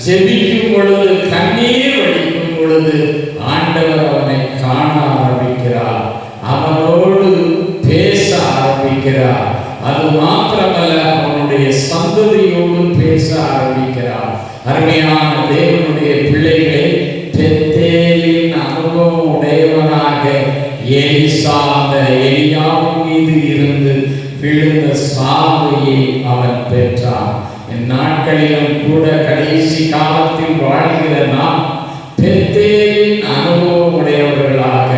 ஜெபிக்கும் பொழுது, கண்ணீர் வடிக்கும் பொழுது ஆண்டவர் அவனை காண ஆரம்பிக்கிறார், அவனோடு பேச ஆரம்பிக்கிறார். அது மாத்திரமல்ல, அவனுடைய சந்ததியோடு பேச ஆரம்பிக்கிறார். அருமையான தேவனுடைய பிள்ளைகளை, பெத்தேலின் அனுபவம் உடையவனாக எலிசா அந்த எலியாவின் மீது இருந்து விழுந்த சால்வையை அவன் பெற்றான். இந்நாட்களிலும் கூட கடைசி காலத்தில் வாழ்கிற நாம் பெத்தேலின் அனுபவம் உடையவர்களாக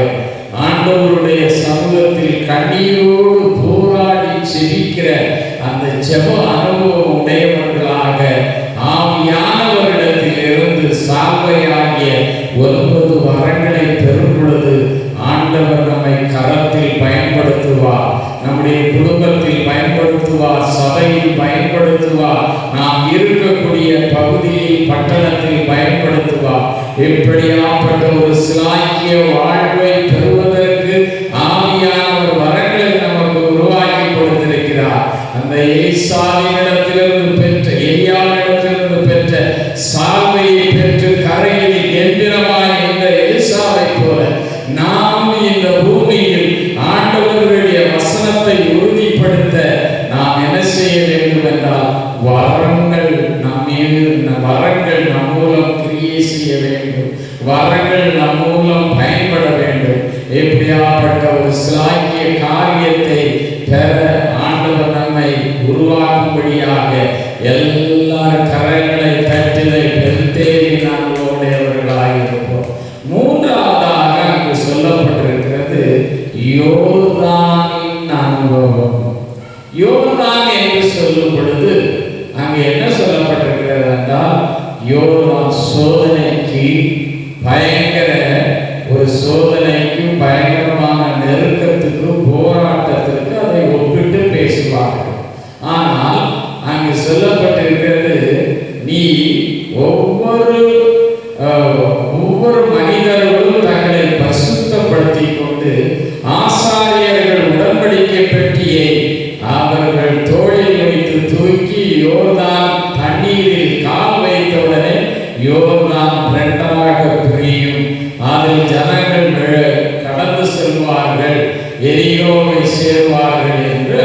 ஆண்டவருடைய சமூகத்தில் கண்ணீரோடு போராடி செபிக்கிற அந்த ஜெப அனுபவம் உடையவர்களாக ஆவியானவரிடத்தில் இருந்து சால்வையாகிய 9 வரங்களை பெறும் பொழுது ஆண்டவர் நம்மை கரத்தில் பயன்படுத்துவார், நம்முடைய குடும்பத்தில் பயன்படுத்துவார், சபையில் பயன்படுத்துவார், நாம் இருக்கக்கூடிய பகுதியில் பட்டணத்தில் பயன்படுத்துவார். எப்படியாப்பட்ட ஒரு சிலாக்கிய வாழ்வை பெறுவதற்கு ஆவியானவர் வரங்களை நமக்கு உருவாக்கி கொடுத்திருக்கிறார். அந்த எலியாவிடத்திலிருந்து பெற்ற சால்வையை பெற்று கரையில் எந்திரமாய் இந்த எலிசாவை போல நாம் இந்த பூமியில் ஆண்டவர்களுடைய வசனத்தை உறுதிப்படுத்த நாம் என்ன செய்ய வேண்டும் என்றால், வரங்கள் நம் மூலம் கிரியை செய்ய வேண்டும், வரங்கள் நம் மூலம் பயன்பட வேண்டும். எப்படியாப்பட்ட ஒரு சிலாக்கிய காரியத்தை பெற ஆண்டவர் நம்மை உருவாக்கும்படியாக எல்லார் கரங்களை தட்டிலை பெருத்தேலின் அனுபவமுடையவர்களாக இருப்போம். மூன்றாவதாக அங்கு சொல்லப்பட்டிருக்கிறது யோர்தானின் அனுபவம். யோர்தான் என்று சொல்லும் பொழுது அங்கு என்ன சொல்லப்பட்டிருக்கிறது என்றால், யோர்தான் சோதனைக்கு பயங்கர ஒரு சோதனைக்கு பயங்கரமான நெருக்கத்துக்கு போராட்டத்திற்கு அதை ஒப்பிட்டு பேசுவார்கள். ஆனால் அங்கு சொல்லப்பட்டிருக்கிறது, நீ ஒவ்வொரு மனிதர்களும் தங்களை பரிசுத்தப்படுத்திக் கொண்டு ஆசாரியர்கள் உடன்படிக்கை பெட்டியை அவர்கள் தோளில் வைத்து தூக்கி யோர்தான் தண்ணீரில் கால் வைத்தவுடனே யோர்தான் இரண்டாக பிரியும், அதில் ஜனங்கள் கடந்து செல்வார்கள், எரியோவை சேர்வார்கள் என்று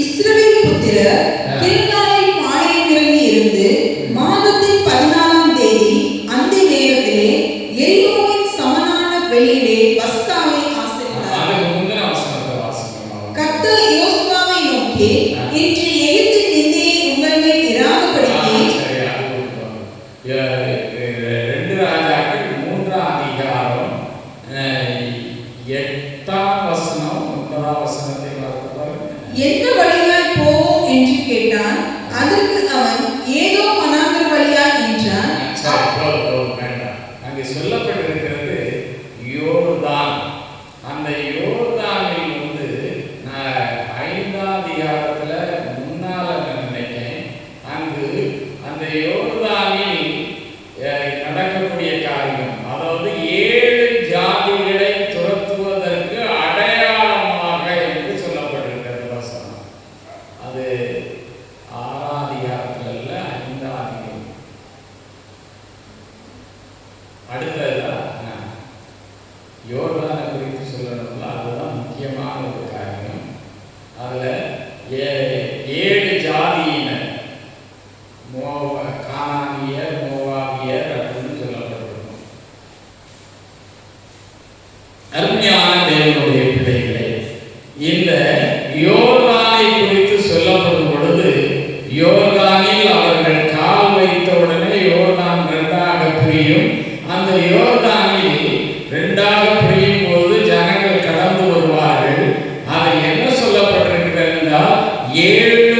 இஸ்ரவேல் புத்திரர் கில்காலில் பாளையம் இறங்கி இருந்து மாதத்தின் 14ஆம் தேதி அந்த நேரத்திலே எரிகோவின் சமனான வெளியிலே பஸ்காவை ஆசரித்தார். கர்த்தர் யோசுவாவை நோக்கி, இன்று எகிப்தின் நிந்தையை உங்கள் மேல் இராதபடிக்கு 2 ராஜாக்கள் 3ஆம் அதிகாரம் 8ஆம் வசனம் 9ஆம் வசனத்தை பார்த்தால், எந்த வழியாய் போவோம் என்று கேட்டான். அதற்கு அவன், ஏதோ வனாந்தர வழியாய் என்றான். அங்கே சொல்லப்பட்டிருக்கிறது யோர்தான். அந்த யோர்தானில் 5ஆம் அதிகாரத்துல முன்னால நினைக்கிறேன், அங்கு அந்த யோர்தானில் நடக்கக்கூடிய காரியம், அதாவது 7 ஜாதிகளை துரத்துவதற்கு அடையாளமாக என்று சொல்லப்பட்டிருக்கிறது வசனம். அது 6ஆம் அதிகாரத்துல இல்ல, 5ஆம் அதிகாரம். அடுத்ததுதான் யோர்தானை குறித்து சொல்லணும்ல, அதுதான் முக்கியமான ஒரு காரியம். அதுல 7 ஜாதியினர், கானானியர், மோவாபியர் அப்படின்னு சொல்லப்பட்டிருக்கும். அருமையான தேவனுடைய பிள்ளைகளே, இந்த யோர்தானை குறித்து சொல்லப்படும் பொழுது, யோர்தானில் அவர்கள் கால் வைத்தவுடனே யோர்தான் 2ஆக பிரியும். அந்த யோர்தானில் 2ஆக பிரியும் போது ஜனங்கள் கடந்து வருவார்கள். அது என்ன சொல்லப்பட்டிருக்கிறது என்றால், 7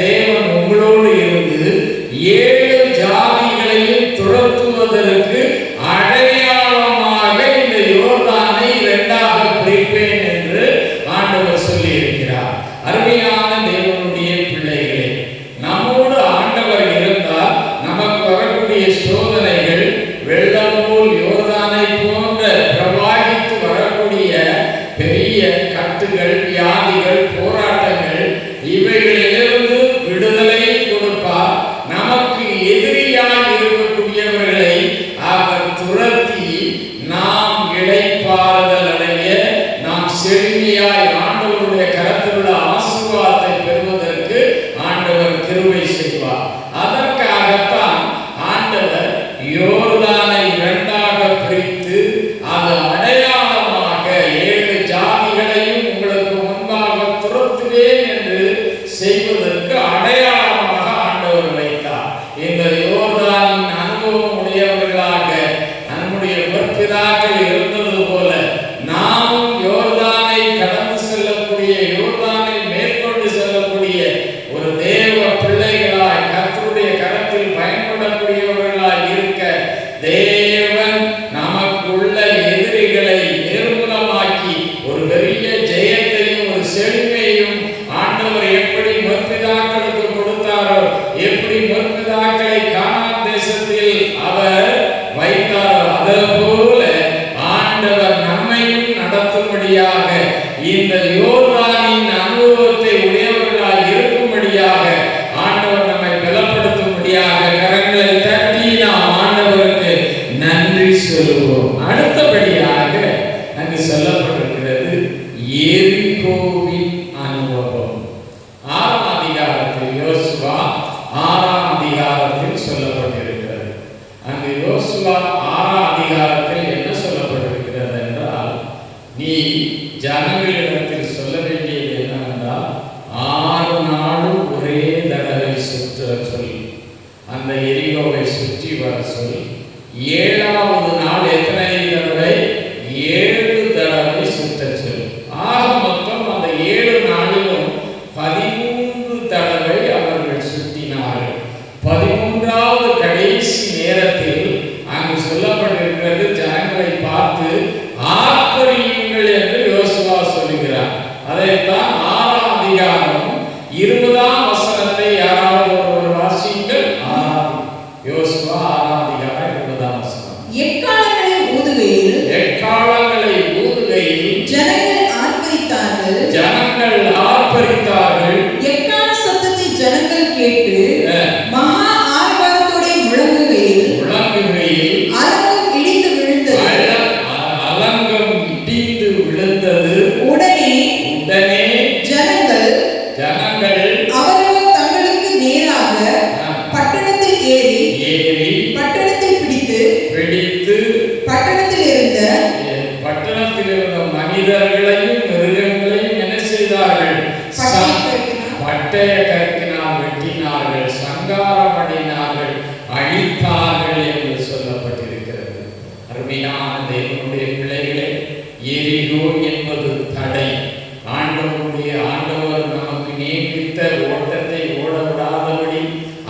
தேவன் உங்களோடு இருந்து 7 ஜாதிகளையும் துரத்துவதற்கு அடையாளமாக இந்த யோர்தானை 2ஆக பிரிப்பேன் என்று ஆண்டவர் சொல்லி இருக்கிறார். அருமையான தேவனுடைய பிள்ளைகளே, நம்மோடு ஆண்டவர் இருந்தால் நமக்கு வரக்கூடிய சோதனைகள் வெள்ளம் போல் யோர்தானை போன்ற பிரவாகித்து வரக்கூடிய பெரிய கட்டுகள், வியாதிகள், போராட்டங்கள், இவைகளிலிருந்து விடுதலை கொடுப்பார். நமக்கு எதிரியாக இருக்கக்கூடியவர்களை அவர் துரத்தி நாம் இளைப்பாறுதல் அடைய, நாம் செழுமையாய் ஆண்டவருடைய கரத்தில் உள்ள ஆசீர்வாதத்தை பெறுவதற்கு ஆண்டவர் கிருபை செய்வார். அதற்காகத்தான் ஆண்டவர் யோர்தானை 2ஆக பிரித்து அது அடையாளமாக 7 ஜாதிகளையும் உங்களுக்கு முன்பாக துரத்துவேன் என்று செய்வதற்கு அடையாளமாக ஆண்டவர் வைத்தார். இந்த யோர்தானின் அனுபவம் உடையவர்களாக நம்முடைய முற்பிதாக்கள் இருந்தது போல நாமும் யோர்தானை கடந்து செல்லக்கூடிய, யோர்தானை மேற்கொண்டு செல்லக்கூடிய ஒரு தேவ பிள்ளைகளாய், கர்த்தருடைய கரத்தில் பயன்படக்கூடியவர்களாய் இருக்க தேவன் நமக்குள்ள எதிரிகளை நிர்மூலமாக்கி ஒரு பெரிய ஜெயத்தையும் ஒரு செழுமையையும் ஆண்டவர் எப்படி முற்பிதாக்களுக்கு கொடுத்தாரோ, எப்படி முற்பிதாக்களை கானான் தேசத்தில் அவர் வைத்தாரோ, அதுபோல ஆண்டவர் நம்மையும் நடத்தும்படியாக, இந்த யோர்தானின் அனுபவத்தை உடையவர்களாக இருக்கும்படியாக ஆண்டவர் நம்மை பலப்படுத்தும்படியாக கரங்களை தட்டி நாம் ஆண்டவருக்கு நன்றி சொல்லுவோம். அடுத்தபடியாக அங்கு சொல்லப்பட்டிருக்கிறது எரிகோவின் அனுபவம். 6ஆம் அதிகாரத்தில், யோசுவா 6ஆம் அதிகாரத்தில் சொல்லப்பட்டிருக்கிறது. அங்கு யோசுவா 6ஆம் அதிகாரத்தில் என்ன சொல்லப்பட்டிருக்கிறது என்றால், நீ ஜனங்களிடத்தில் சொல்ல வேண்டியது என்னவென்றால், 6 நாளும் ஒரே தடவை சுற்ற சொல்லி, அந்த எரிகோவை சுற்றி வர சொல்லி, 7ஆவது நாள் எத்தனை தடவை? 7 தடவை சுற்ற சொல்லி. ஆக மொத்தம் அந்த 7 நாளிலும் 13 தடவை அவர்கள் சுற்றினார்கள். 13வது கடைசி நேரத்தில் அங்கு சொல்லப்பட்டிருக்கிறது, ஜனங்களை பார்த்து ஆர்ப்பரியுங்கள் என்று யோசுவா சொல்லுகிறார். அதைத்தான் 6ஆம் அதிகாரம் 20ஆம் வசனத்தை யாராவது ஒரு வாசியுங்கள். யோசுவா 6ஆம் அதிகாரம் 20ஆம் வசனம். எக்காளங்களை ஊதுகையில் ஜனங்கள் ஆர்ப்பரித்தார்கள். எக்காள சத்தத்தை ஜனங்கள் கேட்டு மகா ஆரவாரத்தோட முழங்குகையில் அலங்கம் இடிந்து விழுந்தது. உடனே ஜனங்கள் பட்டணத்தில் இருந்த மனிதர்களையும் மிருகங்களையும் என்ன செய்தார்கள்? பட்டய கற்கினால் வெட்டினார்கள், சங்காரம் அடைந்தார்கள், அழித்தார்கள் என்று சொல்லப்பட்டிருக்கிறது. அருமையான தேவனுடைய பிள்ளைகளே, எரிகோ என்பது தடை. ஆண்டவர் நமக்கு நியமித்த ஓட்டத்தை ஓட விடாதபடி,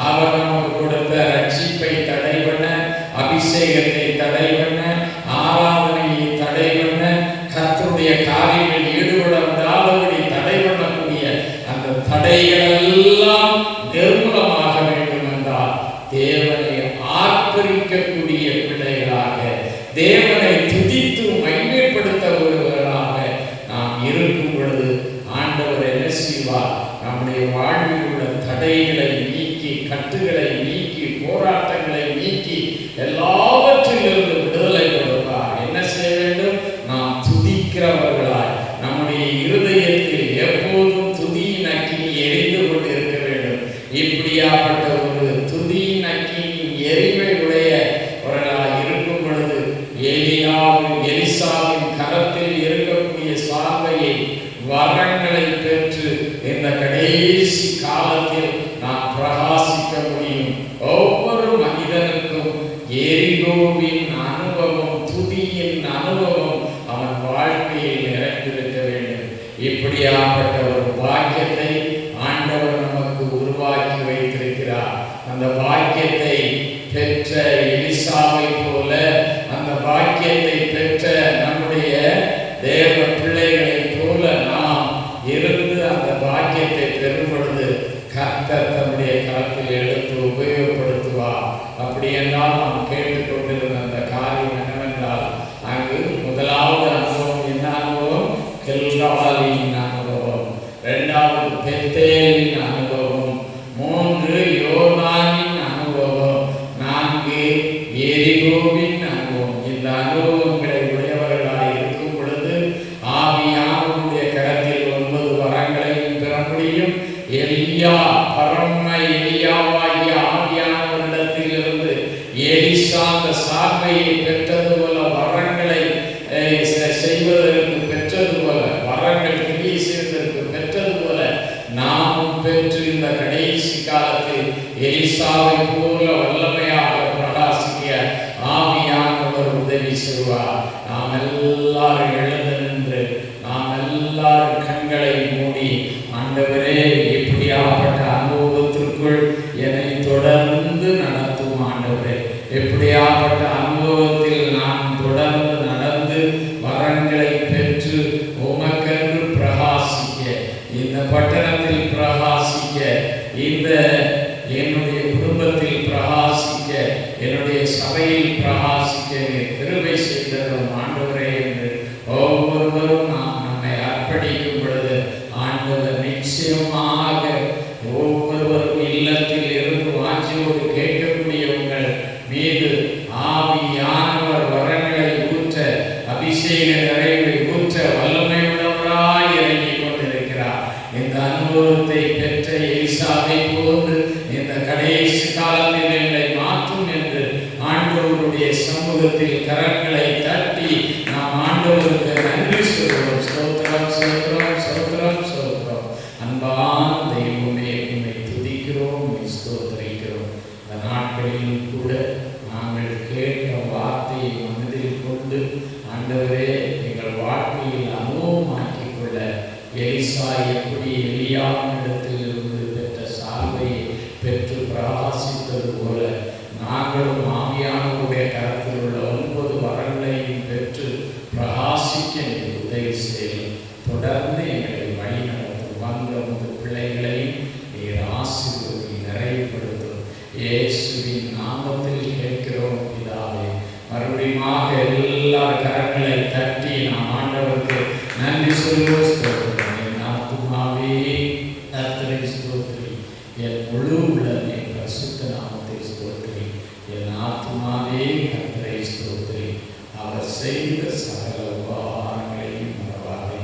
அவர் நமக்கு கொடுத்த ரட்சிப்பை தடை பண்ண, அபிஷேகத்தை தடை பண்ண, ஆராதனையை தடை பண்ண, கர்த்தருடைய காரியங்களில் ஈடுபட விடாதபடி தடை பண்ணக்கூடிய அந்த தடைகள் எல்லாம் நிர்மூலமாக வேண்டும் என்றால் தேவனை ஆர்ப்பரிக்கக்கூடிய பிள்ளைகளாக, தேவனை துதித்து மகிமைப்படுத்தவர்களாக நாம் இருக்கும் பொழுது ஆண்டவர் என்ன செய்வார்? நம்முடைய வாழ்வில் உள்ள தடைகளை நீக்கி, கட்டுகளை நீக்கி, போராட்டங்களை நீக்கி, எல்லாவற்றிலிருந்து விடுதலை கொடுப்பார். என்ன செய்ய வேண்டும்? நாம் துதிக்கிறவர்களாய் நம்முடைய இருதயத்தில் எப்போதும் துதியின் அக்கினி எரிந்து கொண்டிருக்க வேண்டும். இப்படியாப்பட்ட ஒரு துதியின் அக்கினியின் எரிவை உடையவர்களாய் இருக்கும் பொழுது எலிசாவின் கரத்தில் இருக்கக்கூடிய சால்வையை, வரங்களை பெற்று இந்த கடைசி காலத்தில் நாம் பிரகாசிக்க முடியும். ஒவ்வொரு மனிதனுக்கும் எரிகோவின் அனுபவம், துதியின் அனுபவம் அவன் வாழ்க்கையில் நிறைந்திருக்க வேண்டும். இப்படியாப்பட்ட ஒரு பாக்கியத்தை ஆண்டவர் நமக்கு உருவாக்கி வைத்திருக்கிறார். அந்த பாக்கியத்தை பெற்ற எலிசாவை போல, அந்த பாக்கியத்தை பெற்ற நம்முடைய தேவ பிள்ளைகளை போல நாம் இருந்து அந்த பாக்கியத்தை பெறும் பொழுது கர்த்தர் தன்னுடைய கரத்தில் எடுத்து உபயோகப்படுத்துவார். அப்படி என்றால் நாம் கேட்டுக்கொண்டிருந்த அந்த காரியம் என்னவென்றால், அங்கு முதலாவது அனுபவம் என்ன அனுபவம்? கில்காலின் அனுபவம், இரண்டாவது பெத்தேலின் அனுபவம், மூன்று யோர்தானின் அனுபவம், நான்கு எரிகோவின் அனுபவம். இந்த அனுபவங்களை உடையவர்களாய் இருக்கும் பொழுது ஆவியானவருடைய கரத்தில் 9 வரங்களையும் பெற முடியும். எலியா பரம எலியாவாகிய ஆவியானவரிடத்தில் இருந்து எலிசா அந்த சார்பையை பெற்றது போல, வரங்களை செய்வதற்கு பெற்றது போல, வரங்கள் கிரியை செய்வதற்கு பெற்றது போல நாமும் பெற்று இந்த கடைசி காலத்தில் எலிசாவை போல வல்லமையாக பிரகாசிக்க ஆவியானவர் உதவி செய்வார். நாம் எல்லாரும் எழுந்து நின்று, நாம் எல்லாரும் கண்களை மூடி, ஆண்டவரே இப்படியாப்பட்ட அனுபவத்திற்குள் என்னை தொடர்ந்து நடத்தும் ஆண்டவரே, எப்படியாப்பட்ட அனுபவத்தில் நான் தொடர்ந்து நடந்து வரங்களை பெற்று உமக்கென்று பிரகாசிக்க, இந்த பட்டணத்தில் பிரகாசிக்க, இந்த என்னுடைய குடும்பத்தில் பிரகாசிக்க, என்னுடைய சபையில் பிரகாசிக்க கிருபை செய்தரும் ஆண்டவரே என்று ஒவ்வொருவரும் நாம் நம்மை அர்ப்பணிக்கும் பொழுது ஆண்டவர் நிச்சயமாக ஒவ்வொருவரும் இல்லத்தில் இருந்து வாஞ்சியோடு கேட்கக்கூடிய உங்கள் மீது ஆவியானவர் வரங்களை ஊற்ற, அபிஷேக நிறைவை ஊற்ற வல்லமை உள்ளவராய் இறங்கி கொண்டிருக்கிறார். இந்த அனுபவத்தை பெற்ற எலிசாவை போன்று இந்த கடைசி காலத்தில் என்னை மாற்றும் என்று ஆண்டவருடைய சமூகத்தில் கரங்களை தட்டி நாம் ஆண்டவருக்கு நன்றி சொல்கிறோம். ஸ்தோத்திரம், ஸ்தோத்திரம், ஸ்தோத்திரம், ஸ்தோத்திரம். அன்பான தெய்வமே, உம்மை துதிக்கிறோம், உம்மை ஸ்தோத்திரிக்கிறோம். இந்த நாட்களில் கூட நாங்கள் கேட்ட வார்த்தையை மனதில் கொண்டு ஆண்டவரே எங்கள் வாழ்க்கையில் அனுபவமாக்கிக் கொள்ள, எலிசா எப்படி எலியாவினிடத்தில் இருந்து பெற்ற சால்வையை பெற்று பிரகாசித்தது போல நாங்களும் ஆவியானவருடைய கரத்தில் உள்ள 9 வரங்களையும் பெற்று பிரகாசிக்க நீங்கள் உதவி செய்யும். தொடர்ந்து எங்களை வழி நடத்தும். வந்த பிள்ளைகளையும் நீர் ஆசீர்வதி நிறைவுபடுத்தும். இயேசுவின் நாமத்தில் கேட்கிறோம் பிதாவே. மறுபடியுமாக எல்லா கரங்களை தட்டி நாம் ஆண்டவருக்கு நன்றி சொல்வோம். ஆத்துமாவே கர்த்தரை ஸ்தோத்திரி, என் முழு உள்ளமே பரிசுத்த நாமத்தை ஸ்தோத்திரி. என் ஆத்துமாவே கர்த்தரை ஸ்தோத்திரி, அவர் செய்த சகல உபகாரங்களையும் மறவாதே.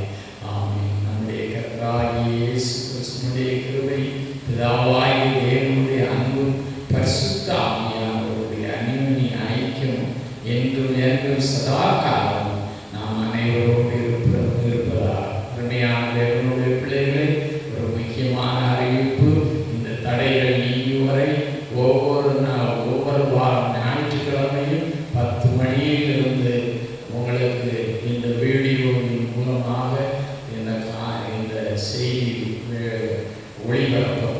ஆமென். நம்முடைய கர்த்தராகிய இயேசு கிறிஸ்துவினுடைய கிருபை, பிதாவாகிய தேவனுடைய அன்பும் பரிசுத்த ஆவியானவருடைய அந்யோன்ய ஐக்கியம் என்றும் என்றும் சதா காலமும் நாம் அனைவரோடும் பிள்ளைகளே, ஒரு முக்கியமான அறிவிப்பு. இந்த தடைகள் நீங்கும் வரை ஒவ்வொரு வாரம் ஞாயிற்றுக்கிழமையும் 10 மணியிலிருந்து உங்களுக்கு இந்த வீடியோவின் மூலமாக இந்த செய்தி ஒளிபரப்ப